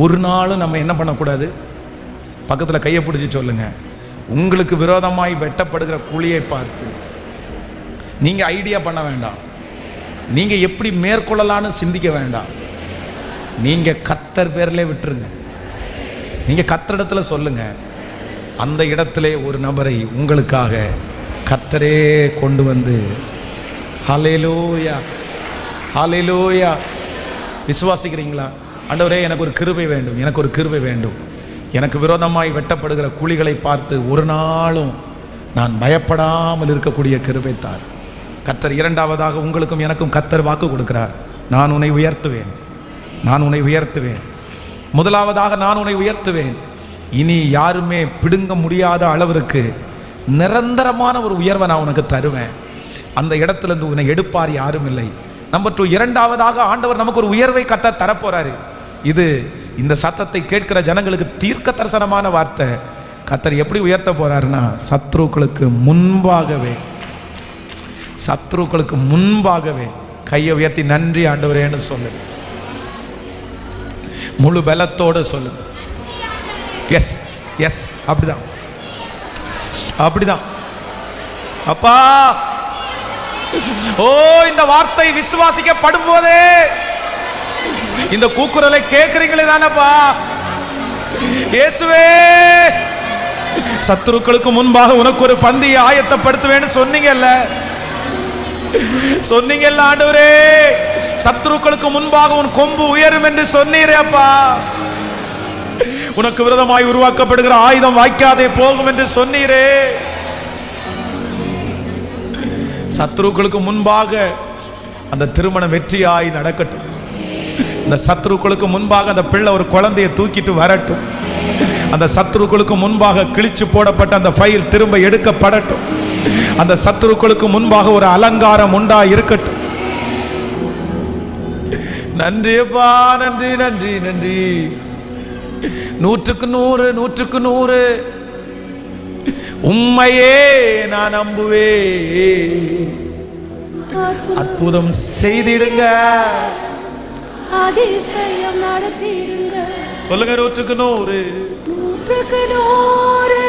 ஒரு நாளும் நம்ம என்ன பண்ணக்கூடாது? பக்கத்தில் கையை பிடிச்சி சொல்லுங்க, உங்களுக்கு விரோதமாய் வெட்டப்படுகிற குழியை பார்த்து நீங்கள் ஐடியா பண்ண வேண்டாம், நீங்கள் எப்படி மேற்கொள்ளலான்னு சிந்திக்க வேண்டாம். நீங்கள் கர்த்தர் பேரில் விட்டுருங்க. நீங்கள் கர்த்தரிடத்துல சொல்லுங்க, அந்த இடத்திலே ஒரு நபரை உங்களுக்காக கர்த்தரே கொண்டு வந்து. ஹல்லேலூயா, ஹல்லேலூயா. விசுவாசிக்கிறீங்களா? ஆண்டவரே எனக்கு ஒரு கிருபை வேண்டும், எனக்கு ஒரு கிருபை வேண்டும். எனக்கு விரோதமாய் வெட்டப்படுகிற குழிகளை பார்த்து ஒரு நாளும் நான் பயப்படாமல் இருக்கக்கூடிய கிருபைத்தார் கர்த்தர். இரண்டாவதாக உங்களுக்கும் எனக்கும் கர்த்தர் வாக்கு கொடுக்கிறார், நான் உன்னை உயர்த்துவேன், நான் உன்னை உயர்த்துவேன். முதலாவதாக நான் உன்னை உயர்த்துவேன். இனி யாருமே பிடுங்க முடியாத அளவிற்கு நிரந்தரமான ஒரு உயர்வை நான் உனக்கு தருவேன். அந்த இடத்துலேருந்து உன்னை எடுப்பார் யாரும் இல்லை. நம்பர் 2, இரண்டாவதாக ஆண்டவர் நமக்கு ஒரு உயர்வை கர்த்தர் தரப்போறாரு. இது இந்த சத்தத்தை கேட்கிற ஜனங்களுக்கு தீர்க்க தரிசனமான வார்த்தை. கர்த்தர் எப்படி உயர்த்த போறாருன்னா, சத்ருக்களுக்கு முன்பாகவே, சத்ருக்களுக்கு முன்பாகவே கையை உயர்த்தி நன்றி ஆண்டவரேன்னு சொல்லு. முழு பலத்தோடு சொல்லு. எஸ் எஸ், அப்படிதான் அப்படிதான். அப்பா, ஓ இந்த வார்த்தை விசுவாசிக்கப்படும் போதே இந்த கூக்குரலை கேட்கிறீங்களே தானப்பா. இயேசுவே, சத்துருக்களுக்கு முன்பாக உனக்கு ஒரு பந்தியை ஆயத்தப்படுத்துவேன்னு சொன்னீங்கல்ல, சொன்னீங்கல்ல ஆண்டவரே. சத்துருக்களுக்கு முன்பாக உன் கொம்பு உயரும் என்று சொன்னீரே அப்பா. உனக்கு விரோதமாய் உருவாக்கப்படுகிற ஆயுதம் வாய்க்காதே போகும் என்று சொன்னீரே. சத்துருக்களுக்கு முன்பாக அந்த திருமணம் வெற்றியாய் நடக்கட்டும். அந்த சத்துருக்களுக்கு முன்பாக அந்த பிள்ளை ஒரு குழந்தையை தூக்கிட்டு வரட்டும். அந்த சத்துருக்களுக்கு முன்பாக கிழிச்சு போடப்பட்ட அந்த ஃபைல் திரும்ப எடுக்கப்படட்டும். அந்த சத்துருக்களுக்கு முன்பாக ஒரு அலங்காரம் உண்டா இருக்கட்டும். நன்றியப்பா, நன்றி நன்றி நன்றி. 100க்கு 100, 100க்கு 100 உம்மையே நான் நம்புவே. அற்புதம் செய்திடுங்க, அதிசயம் நடத்திடுங்க. சொல்லுங்க, 100க்கு 100, 100க்கு 100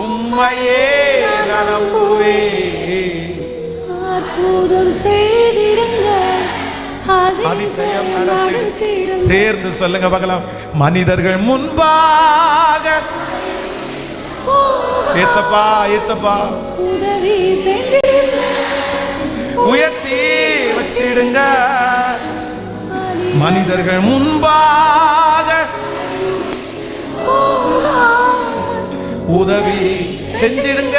உம்மையே நான் நம்புவே. அற்புதம் செய்திடுங்க, அதிசயம் நடத்திடுங்க. சேர்ந்து சொல்லுங்க பார்க்கலாம். மனிதர்கள் முன்பாக ஏசப்பா ஏசப்பா உதவி செஞ்சிடுங்க, உயர்த்தி வச்சிடுங்க. மனிதர்கள் முன்பாக உதவி செஞ்சிடுங்க,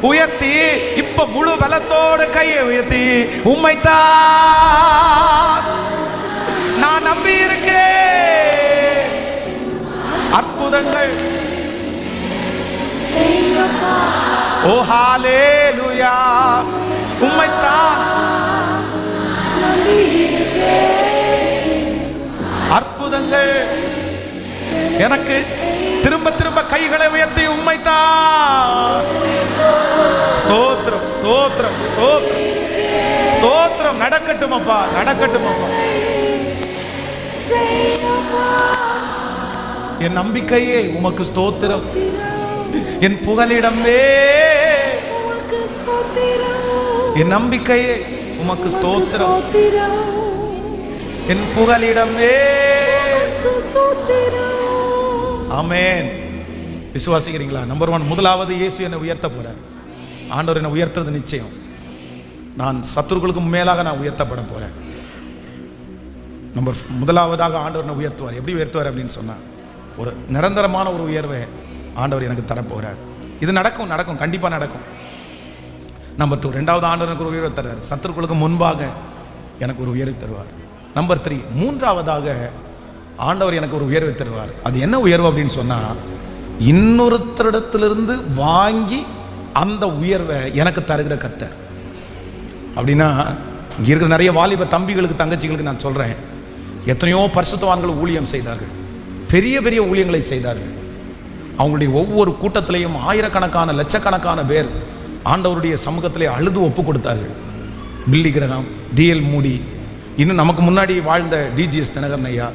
உயர்த்தி. இப்ப முழு பலத்தோடு கையை உயர்த்தி, உம்மைத்தான் நான் நம்பி இருக்கேன். அற்புதங்கள். ஓ ஹalleluya, உம்மைத்தான் அற்புதங்கள் எனக்கு. திரும்ப திரும்ப கைகளை உயர்த்தி, உம்மைத்தான். ஸ்தோத்திரம் ஸ்தோத்திரம் ஸ்தோத்திரம் ஸ்தோத்திரம். நடக்கட்டும் அப்பா, நடக்கட்டும் அப்பா. என் நம்பிக்கையே உமக்கு ஸ்தோத்திரம், என் புகலிடமே என் நம்பிக்கையே உமக்கு ஸ்தோத்திரம், என் புகலிடமே. ஆமென். விசுவாசிக்கிறீங்களா? நம்பர் 1, முதலாவது இயேசு என்னை உயர்த்த போறார். ஆண்டவர் என்னை உயர்த்தது நிச்சயம். நான் சத்துருக்களுக்கு மேலாக நான் உயர்த்தப்பட போறேன். முதலாவதாக ஆண்டவர் என்னை உயர்த்துவார். எப்படி உயர்த்துவார் அப்படின்னு சொன்னா, ஒரு நிரந்தரமான ஒரு உயர்வை ஆண்டவர் எனக்கு தரப்போறார். இது நடக்கும், நடக்கும், கண்டிப்பா நடக்கும். நம்பர் 2, ரெண்டாவது ஆண்டவர் எனக்கு ஒரு உயர்வை தருவார். சத்துருக்களுக்கு முன்பாக எனக்கு ஒரு உயர்வை தருவார். நம்பர் 3, மூன்றாவதாக ஆண்டவர் எனக்கு ஒரு உயர்வை தருவார். அது என்ன உயர்வு அப்படின்னு சொன்னா, இன்னொருத்தரிடத்திலிருந்து வாங்கி அந்த உயர்வை எனக்கு தருகிற கர்த்தர். அப்படின்னா இங்க இருக்கிற நிறைய வாலிப தம்பிகளுக்கு தங்கச்சிகளுக்கு நான் சொல்றேன், எத்தனையோ பரிசுத்தவான்கள் ஊழியம் செய்தார்கள், பெரிய பெரிய ஊழியங்களை செய்தார்கள். அவங்களுடைய ஒவ்வொரு கூட்டத்திலையும் ஆயிரக்கணக்கான லட்சக்கணக்கான பேர் ஆண்டவருடைய சமூகத்திலே அழுது ஒப்பு கொடுத்தார்கள். பில்லி கிரஹாம், டிஎல் மூடி, இன்னும் நமக்கு முன்னாடி வாழ்ந்த டிஜிஎஸ் தினகரன் ஐயா,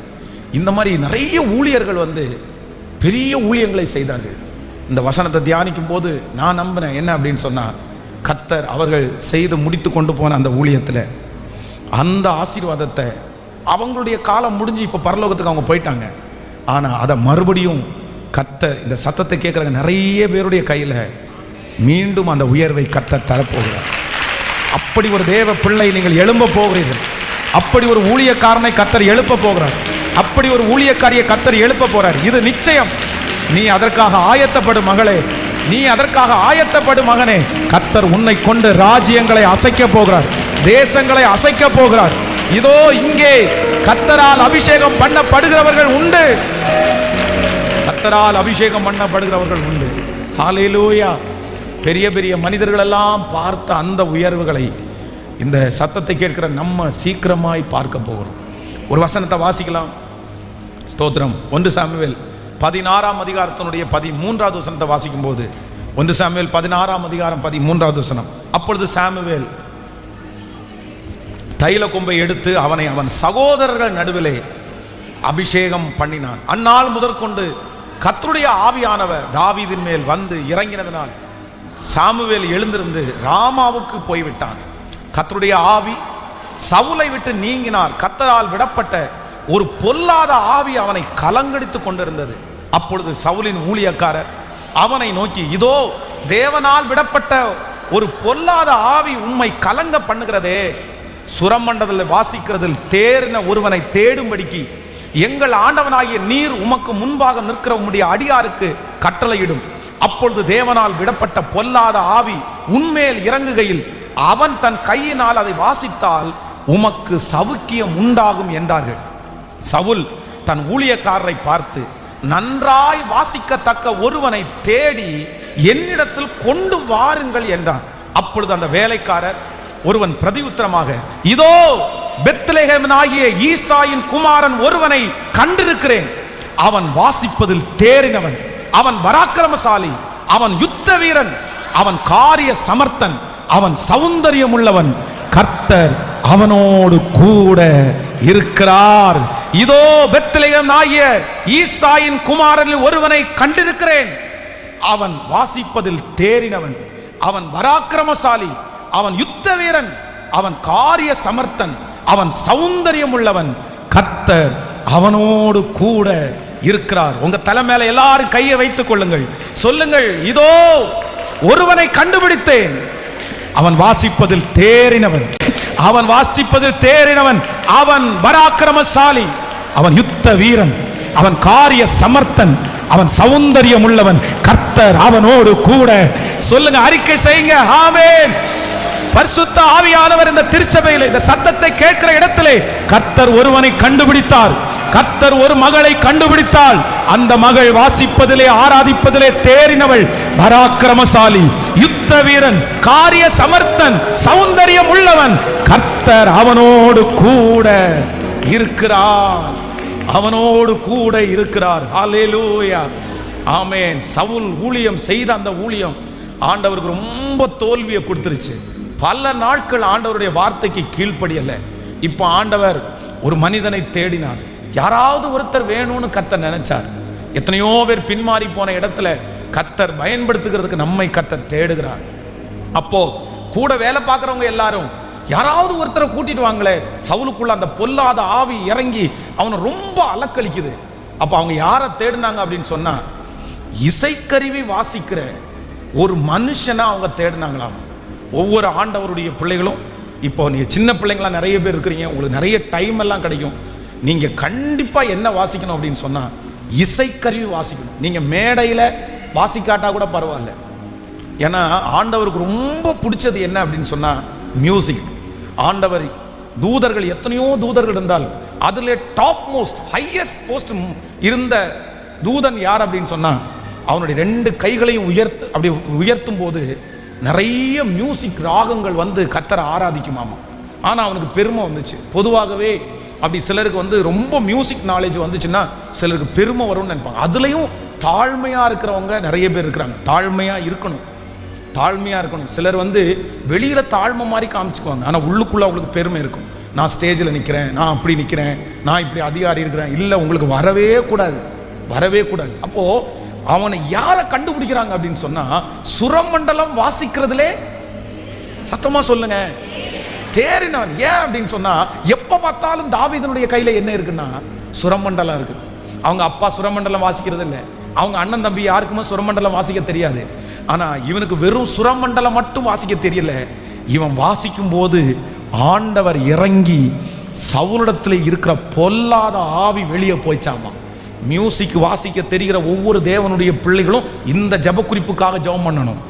இந்த மாதிரி நிறைய ஊழியர்கள் வந்து பெரிய ஊழியங்களை செய்தார்கள். இந்த வசனத்தை தியானிக்கும் போது நான் நம்பினேன் என்ன அப்படின்னு சொன்னா, கர்த்தர் அவர்கள் செய்து முடித்து கொண்டு போன அந்த ஊழியத்தில் அந்த ஆசீர்வாதத்தை, அவங்களுடைய காலம் முடிஞ்சு இப்போ பரலோகத்துக்கு அவங்க போயிட்டாங்க, ஆனால் அதை மறுபடியும் கர்த்தர் இந்த சத்தத்தை கேட்குற நிறைய பேருடைய கையில் மீண்டும் அந்த உயர்வை கர்த்தர் தரப்போகிறார். அப்படி ஒரு தேவ பிள்ளை நீங்கள் எழும்ப போகிறீர்கள். அப்படி ஒரு ஊழியக்காரனை கர்த்தர் எழுப்ப போகிறார். அப்படி ஒரு ஊழியக்காரியை கர்த்தர் எழுப்ப போறார். இது நிச்சயம். நீ அதற்காக ஆயத்தப்படும் மகளே, நீ அதற்காக ஆயத்தப்படும் மகனே. கர்த்தர் உன்னை கொண்டு ராஜ்யங்களை அசைக்க போகிறார், தேசங்களை அசைக்க போகிறார். இதோ இங்கே கர்த்தரால் அபிஷேகம் பண்ணப்படுகிறவர்கள் உண்டு, கர்த்தரால் அபிஷேகம் பண்ணப்படுகிறவர்கள் உண்டு. ஹல்லேலூயா. பெரிய பெரிய மனிதர்கள் எல்லாம் பார்த்த அந்த உயர்வுகளை இந்த சத்தத்தை கேட்கிற நம்ம சீக்கிரமாய் பார்க்க போகிறோம். ஒரு வசனத்தை வாசிக்கலாம். ஸ்தோத்திரம். 1 சாமுவேல் 16ஆம் அதிகாரத்தினுடைய 13வது வசனத்தை வாசிக்கும் போது, 1 சாமுவேல் 16ஆம் அதிகாரம் 13வது வசனம். அப்பொழுது சாமுவேல் தைல கொம்பை எடுத்து அவனை அவன் சகோதரர்கள் நடுவிலே அபிஷேகம் பண்ணினான். அந்நாள் முதற்கொண்டு கர்த்தருடைய ஆவியானவர் தாவீதின் மேல் வந்து இறங்கினதனால் சாமுவேல் எழுந்திருந்து ராமாவுக்கு போய்விட்டான். கர்த்தருடைய ஆவி சவுலை விட்டு நீங்கினார். கர்த்தரால் விடப்பட்ட ஒரு பொல்லாத ஆவி அவனை கலங்கடித்து கொண்டிருந்தது. அப்பொழுது சவுலின் ஊழியக்காரர் அவனை நோக்கி, இதோ தேவனால் விடப்பட்ட ஒரு பொல்லாத ஆவி உம்மை கலங்க பண்ணுகிறதே, சுரமண்டலத்தில் வாசிக்கிறதில் தேறின ஒருவனை தேடும்படிக்கு எங்கள் ஆண்டவனாகிய நீர் உமக்கு முன்பாக நிற்கிற உம்முடைய அடியாருக்கு கட்டளையிடும். அப்பொழுது தேவனால் விடப்பட்ட பொல்லாத ஆவி உன்மேல் இறங்குகையில் அவன் தன் கையினால் அதை வாசித்தால் உமக்கு சவுக்கியம் உண்டாகும் என்றார்கள். சவுல் தன் ஊழியக்காரரை பார்த்து, நன்றாய் வாசிக்கத்தக்க ஒருவனை தேடி என்னிடத்தில் கொண்டு வாருங்கள் என்றான். அப்பொழுது அந்த வேலைக்காரர் ஒருவன் பிரதியுத்தரமாக, இதோ பெத்லெகேமனாகிய ஈசாயின் குமாரன் ஒருவனை கண்டிருக்கிறேன். அவன் வாசிப்பதில் தேறினவன், அவன் பராக்கிரமசாலி, அவன் யுத்த வீரன், அவன் காரிய சமர்த்தன், அவன் சௌந்தரியம் உள்ளவன், கர்த்தர் அவனோடு கூட இருக்கிறார். இதோ பெத்லெகேமனாகிய ஈசாயின் குமாரனில் ஒருவனை கண்டிருக்கிறேன். அவன் வாசிப்பதில் தேறினவன், அவன் பராக்கிரமசாலி, அவன் யுத்த வீரன், அவன் காரிய சமர்த்தன், அவன் சௌந்தரியம் உள்ளவன், கர்த்தர் அவனோடு கூட இருக்கிறார். உங்க தலை மேல எல்லாரும் கையை வைத்துக் கொள்ளுங்கள், சொல்லுங்கள், இதோ ஒருவனை கண்டுபிடித்தேன், அவன் வாசிப்பதில் தேறினவன், அவன் வாசிப்பதில் தேறினவன், அவன் பராக்கிரமசாலி, அவன் யுத்த வீரன், அவன் காரிய சமர்த்தன், அவன் சௌந்தரியம் உள்ளவன், கர்த்தர் அவனோடு கூட. சொல்லுங்க, அறிக்கை செய்யுங்க. ஆமென். பரிசுத்த ஆவியானவர் இந்த திருச்சபையில் இந்த சத்தத்தை கேட்கிற இடத்திலே கர்த்தர் ஒருவனை கண்டுபிடித்தார். கர்த்தர் ஒரு மகளை கண்டுபிடித்தாள். அந்த மகள் வாசிப்பதிலே ஆராதிப்பதிலே தேறினவள், பராக்கிரமசாலி, யுத்த வீரன், காரிய சமர்த்தன், சௌந்தரியம் உள்ளவன், கர்த்தர் அவனோடு கூட இருக்கிறார். அவனோடு கூட இருக்கிறார். ஹல்லேலூயா. ஆமென். சவுல் ஊழியம் செய்த அந்த ஊழியம் ஆண்டவருக்கு ரொம்ப தோல்வியை கொடுத்துருச்சு. பல நாட்கள் ஆண்டவருடைய வார்த்தைக்கு கீழ்ப்படியல. இப்போ ஆண்டவர் ஒரு மனிதனை தேடினார். யாராவது ஒருத்தர் வேணும்னு கர்த்தர் நினைச்சார். எத்தனையோ பேர் பின்மாறி போன இடத்துல கர்த்தர் பயன்படுத்துகிறதுக்கு நம்மை கர்த்தர் தேடுகிறார். அப்போ கூட வேலை பார்க்குறவங்க எல்லாரும் யாராவது ஒருத்தரை கூட்டிட்டு வாங்களே. சவுலுக்குள்ள அந்த பொல்லாத ஆவி இறங்கி அவனை ரொம்ப அலக்களிக்குது. அப்போ அவங்க யாரை தேடினாங்க அப்படின்னு சொன்னா, இசைக்கருவி வாசிக்கிற ஒரு மனுஷனை அவங்க தேடினாங்களாம். ஒவ்வொரு ஆண்டவருடைய பிள்ளைகளும், இப்போ நீங்க சின்ன பிள்ளைங்களா நிறைய பேர் இருக்கிறீங்க, உங்களுக்கு நிறைய டைம் எல்லாம் கிடைக்கும். நீங்க கண்டிப்பா என்ன வாசிக்கணும் அப்படின்னு சொன்னா, இசைக்கருவி வாசிக்கணும். நீங்க மேடையில வாசிக்காட்டா கூட பரவாயில்ல. ஏன்னா ஆண்டவருக்கு ரொம்ப பிடிச்சது என்ன அப்படின்னு சொன்னா மியூசிக். ஆண்டவர் தூதர்கள் எத்தனையோ தூதர்கள் இருந்தால் அதுல டாப் மோஸ்ட் ஹையஸ்ட் போஸ்ட் இருந்த தூதன் யார் அப்படின்னு சொன்னா, அவனுடைய 2 கைகளையும் உயர்த்தும் போது நிறைய மியூசிக் ராகங்கள் வந்து கர்த்தரை ஆராதிக்குமாமா. ஆனா அவனுக்கு பெருமை வந்துச்சு. பொதுவாகவே அப்படி சிலருக்கு ரொம்ப மியூசிக் நாலேஜ் வந்துச்சுன்னா சிலருக்கு பெருமை வரும்னு நினைப்பாங்க. அதுலயும் தாழ்மையா இருக்கிறவங்க நிறைய பேர் இருக்கிறாங்க. தாழ்மையா இருக்கணும், தாழ்மையா இருக்கணும். சிலர் வெளியில தாழ்மை மாதிரி காமிச்சுக்குவாங்க, ஆனா உள்ளுக்குள்ள அவங்களுக்கு பெருமை இருக்கும். நான் ஸ்டேஜில் நிற்கிறேன், நான் அப்படி நிற்கிறேன், நான் இப்படி அதிகாரி இருக்கிறேன். இல்லை, உங்களுக்கு வரவே கூடாது, வரவே கூடாது. அப்போ அவனை யாரை கண்டுபிடிக்கிறாங்க அப்படின்னு சொன்னா, சுரமண்டலம் வாசிக்கிறதுலே சத்தமா சொல்லுங்க, தேறினவன். ஏன் அப்படின்னு சொன்னா, எப்ப பார்த்தாலும் தாவீதுனுடைய கையில என்ன இருக்குன்னா சுரமண்டலம் இருக்குது. அவங்க அப்பா சுரமண்டலம் வாசிக்கிறது இல்லை, அவங்க அண்ணன் தம்பி யாருக்குமே சுரமண்டலம் வாசிக்க தெரியாது. ஆனா இவனுக்கு வெறும் சுரமண்டலம் மட்டும் வாசிக்க தெரியல. இவன் வாசிக்கும் போது ஆண்டவர் இறங்கி சவுலிடத்துல இருக்கிற பொல்லாத ஆவி வெளியே போய்ச்சாமா. மியூசிக் வாசிக்க தெரிகிற ஒவ்வொரு தேவனுடைய பிள்ளைகளும் இந்த ஜெப குறிப்புக்காக ஜெபம் பண்ணணும்.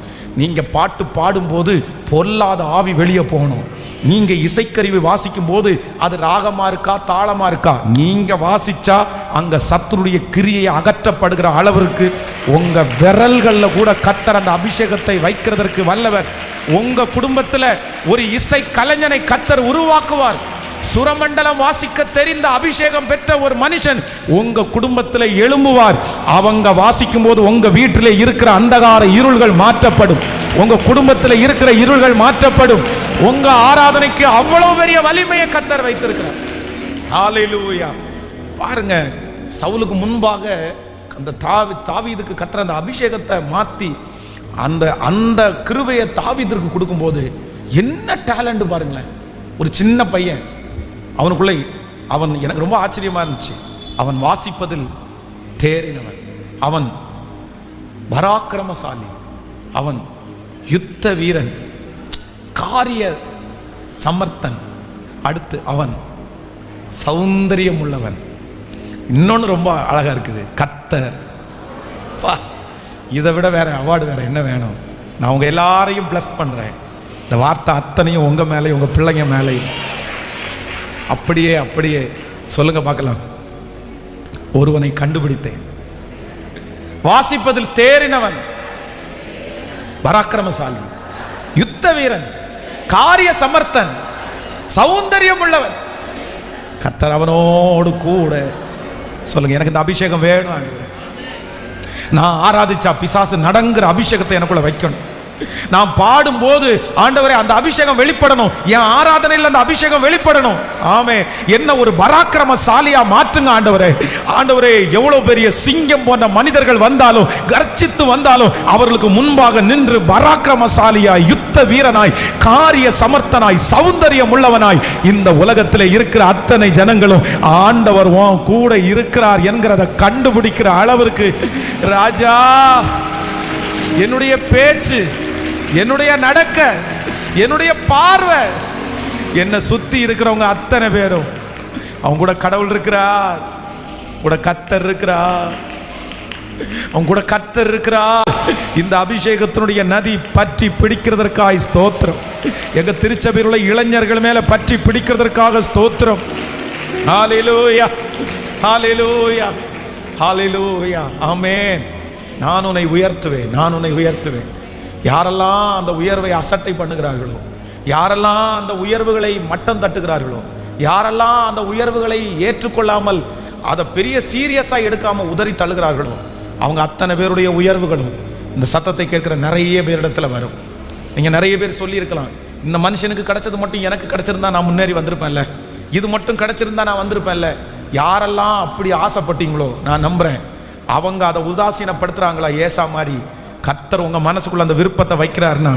நீங்க பாட்டு பாடும்போது பொல்லாத ஆவி வெளியே போகணும். நீங்க இசைக்கருவி வாசிக்கும் போது அது ராகமா இருக்கா தாளமா இருக்கா, நீங்க வாசிச்சா அங்க சத்துருடைய கிரியை அகற்றப்படுகிற அளவிற்கு உங்க விரல்கள்ல கூட கர்த்தர் அந்த அபிஷேகத்தை வைக்கிறதற்கு வல்லவர். உங்க குடும்பத்துல ஒரு இசை கலைஞனை கர்த்தர் உருவாக்குவார். சுரமண்டலம் வாசிக்க தெரிந்த அபிஷேகம் பெற்ற ஒரு மனுஷன் உங்க குடும்பத்தில் எழும்புவார். அவங்க வாசிக்கும் போது உங்க வீட்டில் இருக்கிற அந்தகார இருள்கள் மாற்றப்படும், உங்க குடும்பத்தில் இருக்கிற இருள்கள் மாற்றப்படும். உங்க ஆராதனைக்கு அவ்வளவு பெரிய வலிமையை கர்த்தர் வைத்திருக்கிறார். ஹல்லேலூயா. பாருங்க, சவுலுக்கு முன்பாக அந்த தாவீதுக்கு கர்த்தர் அந்த அபிஷேகத்தை மாத்தி அந்த கிருபையை தாவீதுக்கு கொடுக்கும்போது என்ன டேலண்ட் பாருங்களேன். ஒரு சின்ன பையன், அவனுக்குள்ளே எனக்கு ரொம்ப ஆச்சரியமா இருந்துச்சு. அவன் வாசிப்பதில் தேறினவன், அவன் பராக்கிரமசாலி, அவன் யுத்த வீரன், காரிய சமர்த்தன், அடுத்து அவன் சௌந்தரியம் உள்ளவன். இன்னொன்று ரொம்ப அழகா இருக்குது, கர்த்தர். இதை விட வேற அவார்டு வேற என்ன வேணும்? நான் உங்க எல்லாரையும் பிளஸ் பண்றேன். இந்த வார்த்தை அத்தனையும் உங்க மேலேயும் உங்க பிள்ளைங்க மேலேயும் அப்படியே அப்படியே சொல்லுங்க பார்க்கலாம். ஒருவனை கண்டுபிடித்தேன், வாசிப்பதில் தேறினவன், பராக்கிரமசாலி, யுத்த வீரன், காரிய சமர்த்தன், சௌந்தரியம் உள்ளவன், கர்த்தர் அவனோடு கூட. சொல்லுங்க, எனக்கு இந்த அபிஷேகம் வேணும். நான் ஆராதிச்சா பிசாசு நடங்குற அபிஷேகத்தை எனக்குள்ள வைக்கணும். நாம் பாடும்போது ஆண்டவரே அந்த அபிஷேகம் வெளிப்படணும், என் ஆராதனையில் அந்த அபிஷேகம் வெளிப்படணும். ஆமே, என்ன ஒரு பராக்கிரமசாலியா மாற்றுங்க ஆண்டவரே. ஆண்டவரே, எவ்வளவு பெரிய சிங்கம் போன்ற மனிதர்கள் வந்தாலும் கர்ஜித்து வந்தாலும் அவர்களுக்கு முன்பாக நின்று பராக்கிரமசாலியாய், யுத்த வீரனாய், காரிய சமர்த்தனாய், சௌந்தரியம் உள்ளவனாய் இந்த உலகத்தில் இருக்கிற அத்தனை ஜனங்களும் ஆண்டவர் கூட இருக்கிறார் என்கிறத கண்டுபிடிக்கிற அளவிற்கு ராஜா, என்னுடைய பேச்சு, என்னுடைய நடக்க, என்னுடைய பார்வை, என்ன சுத்தி இருக்கிறவங்க அத்தனை பேரும் அவங்க கூட கடவுள் இருக்கிறார், கூட கர்த்தர் இருக்கிறார், அவங்க கூட கர்த்தர் இருக்கிறார். இந்த அபிஷேகத்தினுடைய நதி பற்றி பிடிக்கிறதற்காக ஸ்தோத்திரம். எங்க திருச்சபையில் உள்ள இளைஞர்கள் மேல பற்றி பிடிக்கிறதற்காக ஸ்தோத்திரம். ஹல்லேலூயா, ஹல்லேலூயா, ஹல்லேலூயா, ஆமென். நான் உன்னை உயர்த்துவேன், நான் உன்னை உயர்த்துவேன். யாரெல்லாம் அந்த உயர்வை அசட்டை பண்ணுகிறார்களோ, யாரெல்லாம் அந்த உயர்வுகளை மட்டம் தட்டுகிறார்களோ, யாரெல்லாம் அந்த உயர்வுகளை ஏற்றுக்கொள்ளாமல் அதை பெரிய சீரியஸாக எடுக்காமல் உதறி தள்ளுகிறார்களோ, அவங்க அத்தனை பேருடைய உயர்வுகளும் இந்த சத்தத்தை கேட்குற நிறைய பேரிடத்துல வரும். நீங்கள் நிறைய பேர் சொல்லியிருக்கலாம், இந்த மனுஷனுக்கு கிடைச்சது மட்டும் எனக்கு கிடைச்சிருந்தா நான் முன்னேறி வந்திருப்பேன்ல, இது மட்டும் கிடைச்சிருந்தா நான் வந்திருப்பேன்ல. யாரெல்லாம் அப்படி ஆசைப்பட்டீங்களோ நான் நம்புகிறேன், அவங்க அதை உதாசீனப்படுத்துகிறாங்களா ஏசா மாதிரி, கர்த்தர் உங்கள் மனசுக்குள்ள அந்த விருப்பத்தை வைக்கிறாருன்னா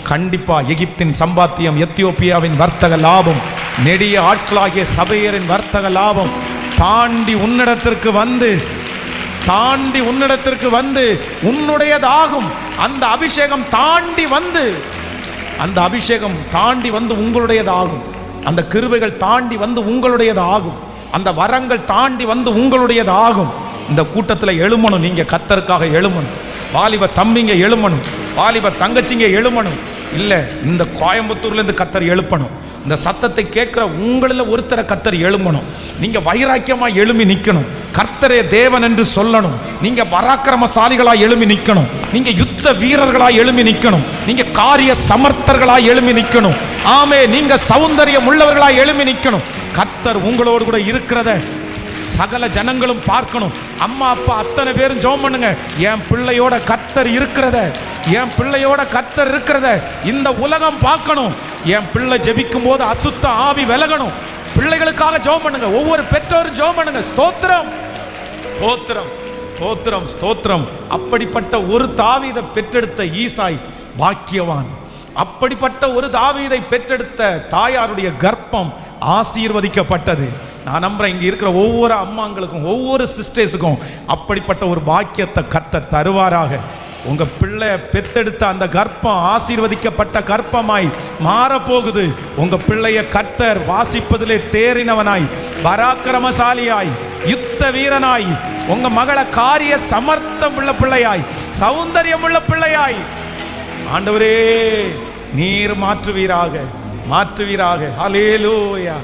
கண்டிப்பா எகிப்தின் சம்பாத்தியம், எத்தியோப்பியாவின் வர்த்தக லாபம், நெடிய ஆட்களாகிய சபையரின் வர்த்தக லாபம் தாண்டி உன்னிடத்திற்கு வந்து உன்னுடையதாகும். அந்த அபிஷேகம் தாண்டி வந்து உங்களுடையதாகும். அந்த கிருபைகள் தாண்டி வந்து உங்களுடையதாகும். அந்த வரங்கள் தாண்டி வந்து உங்களுடையதாகும். இந்த கூட்டத்தில் எழுமணும், நீங்க கர்த்தருக்காக எழுமணும். வாலிப தம்பிங்க எழுமணும், வாலிப தங்கச்சிங்க எழுமணும். இல்லை, இந்த கோயம்புத்தூர்லேருந்து கர்த்தர் எழுப்பணும். இந்த சத்தத்தை கேட்கிற உங்களில் ஒருத்தரை கர்த்தர் எழுமணும். நீங்க வைராக்கியமாக எழுமி நிற்கணும், கர்த்தரே தேவன் என்று சொல்லணும். நீங்க பராக்கிரமசாலிகளாக எழுமி நிற்கணும், நீங்க யுத்த வீரர்களாக எழுமி நிற்கணும், நீங்க காரிய சமர்த்தர்களாக எழுமி நிற்கணும். ஆமே, நீங்க சௌந்தரியம் உள்ளவர்களாக எழுமி நிற்கணும். கர்த்தர் உங்களோடு கூட இருக்கிறத சகல ஜனங்களும் பார்க்கணும். அம்மா அப்பா அத்தனை பேரும் ஜெபம் பண்ணுங்க, என் பிள்ளையோட கர்த்தர் இருக்கிறத, என் பிள்ளையோட கர்த்தர் இருக்கிறத இந்த உலகம் பார்க்கணும். என் பிள்ளை ஜெபிக்கும் போது அசுத்த ஆவி விலகணும். பிள்ளைகளுக்காக ஜெபம் பண்ணுங்க, ஒவ்வொரு பெற்றோரும் ஜெபம் பண்ணுங்க. ஸ்தோத்திரம், ஸ்தோத்திரம், ஸ்தோத்திரம், ஸ்தோத்திரம். அப்படிப்பட்ட ஒரு தாவீதை பெற்றெடுத்த ஈசாய் பாக்கியவான். அப்படிப்பட்ட ஒரு தாவீதை பெற்றெடுத்த தாயாருடைய கர்ப்பம் ஆசீர்வதிக்கப்பட்டது. நான் நம்புறேன், இங்க இருக்கிற ஒவ்வொரு அம்மாங்களுக்கும், ஒவ்வொரு சிஸ்டர்ஸுக்கும் அப்படிப்பட்ட ஒரு பாக்கியத்தை கர்த்தர் தருவாராக. உங்க பிள்ளை பெத்தெடுத்த அந்த கர்ப்பம் ஆசீர்வதிக்கப்பட்ட கர்ப்பமாய் மாறப்போகுது. உங்க பிள்ளைய கர்த்தர் வாசிப்பதிலே தேறினவனாய், பராக்கிரமசாலியாய், யுத்த வீரனாய், உங்க மகளை காரிய சமர்த்தம் உள்ள பிள்ளையாய், சௌந்தரியம் உள்ள பிள்ளையாய் ஆண்டவரே நீர் மாற்றுவீராக, மாற்றுவீராக. ஹல்லேலூயா.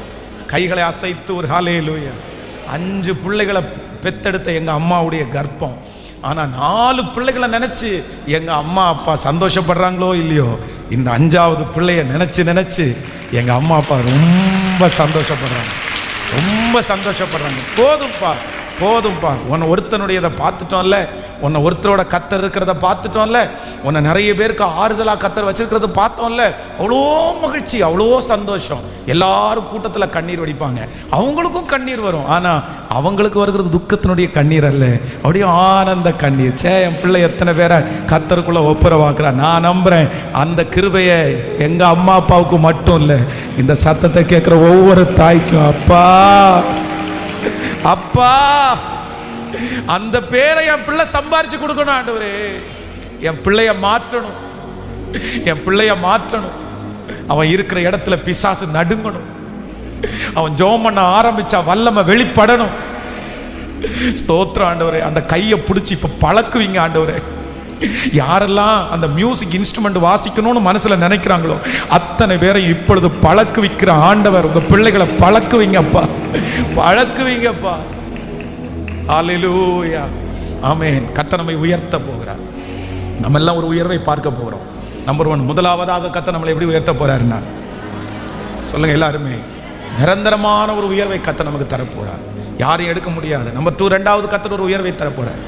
கைகளை அசைத்து ஒரு ஹல்லேலூயா. 5 பிள்ளைகளை பெத்தெடுத்த எங்க அம்மாவுடைய கர்ப்பம். ஆனா 4 பிள்ளைகளை நினைச்சு எங்க அம்மா அப்பா சந்தோஷப்படுறாங்களோ இல்லையோ, இந்த 5வது பிள்ளைய நினைச்சு எங்க அம்மா அப்பா ரொம்ப சந்தோஷப்படுறாங்க, ரொம்ப சந்தோஷப்படுறாங்க. போதும்பா, உன்னை ஒருத்தனுடையதை பார்த்துட்டோம்ல, உன்னை ஒருத்தரோட கர்த்தர் இருக்கிறத பார்த்துட்டோம்ல, உன்னை நிறைய பேருக்கு ஆறுதலாக கர்த்தர் வச்சிருக்கிறத பார்த்தோம்ல, அவ்வளோ மகிழ்ச்சி, அவ்வளோ சந்தோஷம். எல்லாரும் கூட்டத்தில் கண்ணீர் வடிப்பாங்க, அவங்களுக்கும் கண்ணீர் வரும். ஆனால் அவங்களுக்கு வருகிறது துக்கத்தினுடைய கண்ணீர் அல்ல, அப்படியே ஆனந்த கண்ணீர். என் பிள்ளை எத்தனை பேரை கர்த்தருக்குள்ள ஒப்புரவாக்குறேன். நான் நம்புறேன் அந்த கிருபையை எங்க அம்மா அப்பாவுக்கு மட்டும் இல்லை, இந்த சத்தத்தை கேட்குற ஒவ்வொரு தாய்க்கும், அப்பா அந்த பேரை என் பிள்ளை சம்பாரிச்சு கொடுக்கணும். ஆண்டவரே, என் பிள்ளைய மாற்றணும். அவன் இருக்கிற இடத்துல பிசாசு நடுங்கணும். அவன் ஜெபம் பண்ண ஆரம்பிச்சா வல்லமை வெளிப்படணும். ஸ்தோத்திரம் ஆண்டவரே. அந்த கையை பிடிச்சி இப்ப பழக்குவீங்க ஆண்டவரே. யாரெல்லாம் அந்த மியூசிக் இன்ஸ்ட்ருமெண்ட் வாசிக்கணும்னு மனசுல நினைக்கிறாங்களோ அத்தனை பேரையும் இப்பொழுது பழக்குவிக்கிற ஆண்டவர் உங்க பிள்ளைகளை பழக்குவீங்கப்பா. ஹல்லேலூயா, ஆமென். கர்த்தர் நம்மை உயர்த்த போகிறார். நம்ம எல்லாம் ஒரு உயர்வை பார்க்க போகிறோம். நம்பர் 1, முதலாவதாக கர்த்தர் நம்மளை எப்படி உயர்த்த போறாருன்னா, சொல்லுங்க எல்லாருமே, நிரந்தரமான ஒரு உயர்வை கர்த்தர் நமக்கு தரப்போறார். யாரையும் எடுக்க முடியாது. நம்பர் 2, 2வது கர்த்தர் ஒரு உயர்வை தரப்போறார்.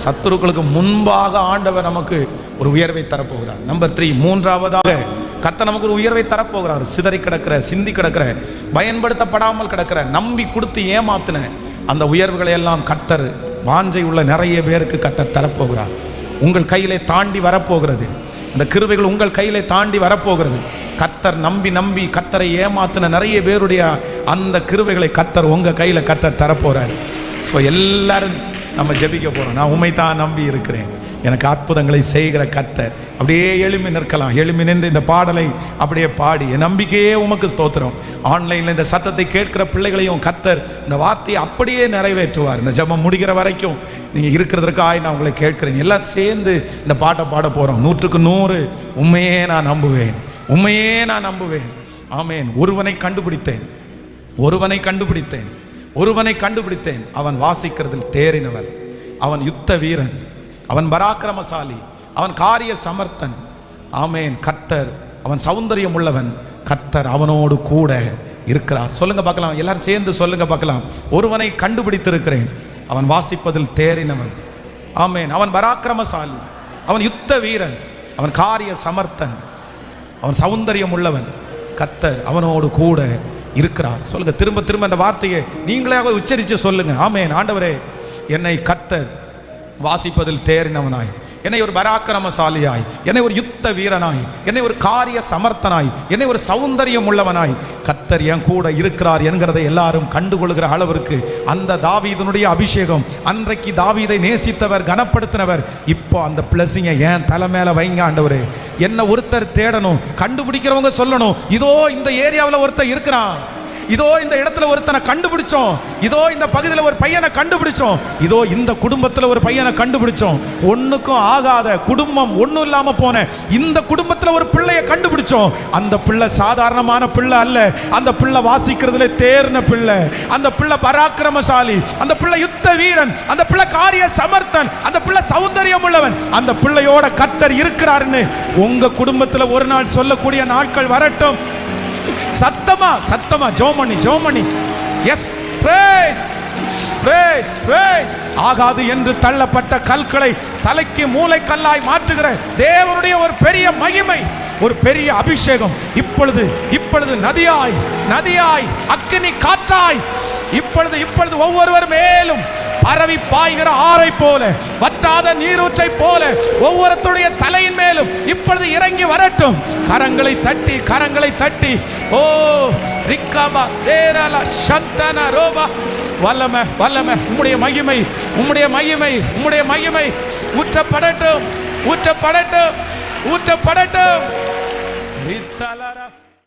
சத்துருக்களுக்கு முன்பாக ஆண்டவர் நமக்கு ஒரு உயர்வை தரப்போகிறார். நம்பர் 3, மூன்றாவதாக கர்த்தர் நமக்கு ஒரு உயர்வை தரப்போகிறார். சிதறி கிடக்கிற, சிந்தி கிடக்கிற, பயன்படுத்தப்படாமல் கிடக்கிற, நம்பி கொடுத்து ஏமாத்தின அந்த உயர்வுகளை எல்லாம் கர்த்தர் வாஞ்சை உள்ள நிறைய பேருக்கு கர்த்தர் தரப்போகிறார். உங்கள் கையிலே தாண்டி வரப்போகிறது. அந்த கிருபைகள் உங்கள் கையிலே தாண்டி வரப்போகிறது. கர்த்தர் நம்பி நம்பி கர்த்தரை ஏமாத்தின நிறைய பேருடைய அந்த கிருபைகளை கர்த்தர் உங்கள் கையில் கர்த்தர் தரப்போகிறார். ஸோ எல்லாரும் நம்ம ஜெபிக்க போகிறோம். நான் உண்மை தான் நம்பி இருக்கிறேன், எனக்கு அற்புதங்களை செய்கிற கர்த்தர். அப்படியே எழும்பி நிற்கலாம். எழும்பி நின்று இந்த பாடலை அப்படியே பாடி, என் நம்பிக்கையே உமக்கு ஸ்தோத்திரம். ஆன்லைனில் இந்த சத்தத்தை கேட்கிற பிள்ளைகளையும் கர்த்தர் இந்த வார்த்தையை அப்படியே நிறைவேற்றுவார். இந்த ஜெபம் முடிகிற வரைக்கும் நீங்கள் இருக்கிறதுக்காக நான் உங்களை கேட்கிறேன். எல்லாம் சேர்ந்து இந்த பாட்டை பாட போகிறோம். 100க்கு 100 உண்மையே நான் நம்புவேன், உண்மையே நான் நம்புவேன். ஆமேன். ஒருவனை கண்டுபிடித்தேன், ஒருவனை கண்டுபிடித்தேன், ஒருவனை கண்டுபிடித்தேன். அவன் வாசிக்கிறதில் தேறினவன், அவன் யுத்த வீரன், அவன் பராக்கிரமசாலி, அவன் காரிய சமர்த்தன். ஆமேன். கர்த்தர் அவன் சௌந்தரியம் உள்ளவன், கர்த்தர் அவனோடு கூட இருக்கிறார். சொல்லுங்க பார்க்கலாம், எல்லாரும் சேர்ந்து சொல்லுங்க பார்க்கலாம். ஒருவனை கண்டுபிடித்திருக்கிறேன், அவன் வாசிப்பதில் தேறினவன். ஆமேன். அவன் பராக்கிரமசாலி, அவன் யுத்த வீரன், அவன் காரிய சமர்த்தன், அவன் சௌந்தரியம் உள்ளவன், கர்த்தர் அவனோடு கூட இருக்கிறார். சொல்லுங்க திரும்ப திரும்ப அந்த வார்த்தையை நீங்களாக உச்சரித்து சொல்லுங்க. ஆமேன். ஆண்டவரே, என்னை கர்த்தர் வாசிப்பதில் தேறினவனாய், என்னை ஒரு பராக்கிரமசாலியாய், என்னை ஒரு யுத்த வீரனாய், என்னை ஒரு காரிய சமர்த்தனாய், என்னை ஒரு சௌந்தரியம் உள்ளவனாய் கர்த்தர் என் கூட இருக்கிறார் என்கிறதை எல்லாரும் கண்டுகொள்கிற அளவிற்கு அந்த தாவீதனுடைய அபிஷேகம், அன்றைக்கு தாவீதை நேசித்தவர், கனப்படுத்தினவர், இப்போ அந்த பிளஸிங்கை என் தலை மேல வைங்க ஆண்டவரே. என்ன ஒருத்தர் தேடணும், கண்டுபிடிக்கிறவங்க சொல்லணும், இதோ இந்த ஏரியாவில் ஒருத்தர் இருக்கிறான், இதோ இந்த இடத்துல ஒருத்தனை கண்டுபிடிச்சோம், இதோ இந்த பகுதியில் ஒரு பையனை கண்டுபிடிச்சோம், இதோ இந்த குடும்பத்தில் ஒரு பையனை கண்டுபிடிச்சோம், ஒன்றுக்கும் ஆகாத குடும்பம், ஒன்றும் இல்லாமல் போன இந்த குடும்பத்தில் ஒரு பிள்ளையை கண்டுபிடிச்சோம். அந்த பிள்ளை சாதாரணமான பிள்ளை அல்ல, அந்த பிள்ளை வாசிக்கிறதுல தேர்ன பிள்ளை, அந்த பிள்ளை பராக்கிரமசாலி, அந்த பிள்ளை யுத்த வீரன், அந்த பிள்ளை காரிய சமர்த்தன், அந்த பிள்ளை சௌந்தரியம் உள்ளவன், அந்த பிள்ளையோட கர்த்தர் இருக்கிறாருன்னு உங்க குடும்பத்தில் ஒரு நாள் சொல்லக்கூடிய நாட்கள் வரட்டும். சத்தமா சத்தமா ஜோமணி. எஸ், பிரேஸ் பிரேஸ் பிரேஸ். ஆகாது என்று தள்ளப்பட்ட கற்களை தலைக்கு மூளை கல்லாய் மாற்றுகிற தேவனுடைய ஒரு பெரிய மகிமை, ஒரு பெரிய அபிஷேகம் இப்பொழுது இப்பொழுது நதியாய் நதியாய் அக்கினி காற்றாய் இப்பொழுது ஒவ்வொருவர் மேலும் பரவி பாய்கிற ஆறை போல, வற்றாத நீரூற்றை போல ஒவ்வொருத்தருடைய தலையின் மேலும் இப்பொழுது இறங்கி வரட்டும். கரங்களை தட்டி ஓ ரிக்காபா தேரலா சந்தன ரோபா வல்லமை உம்முடைய மகிமை ஊற்றப்படட்டும்.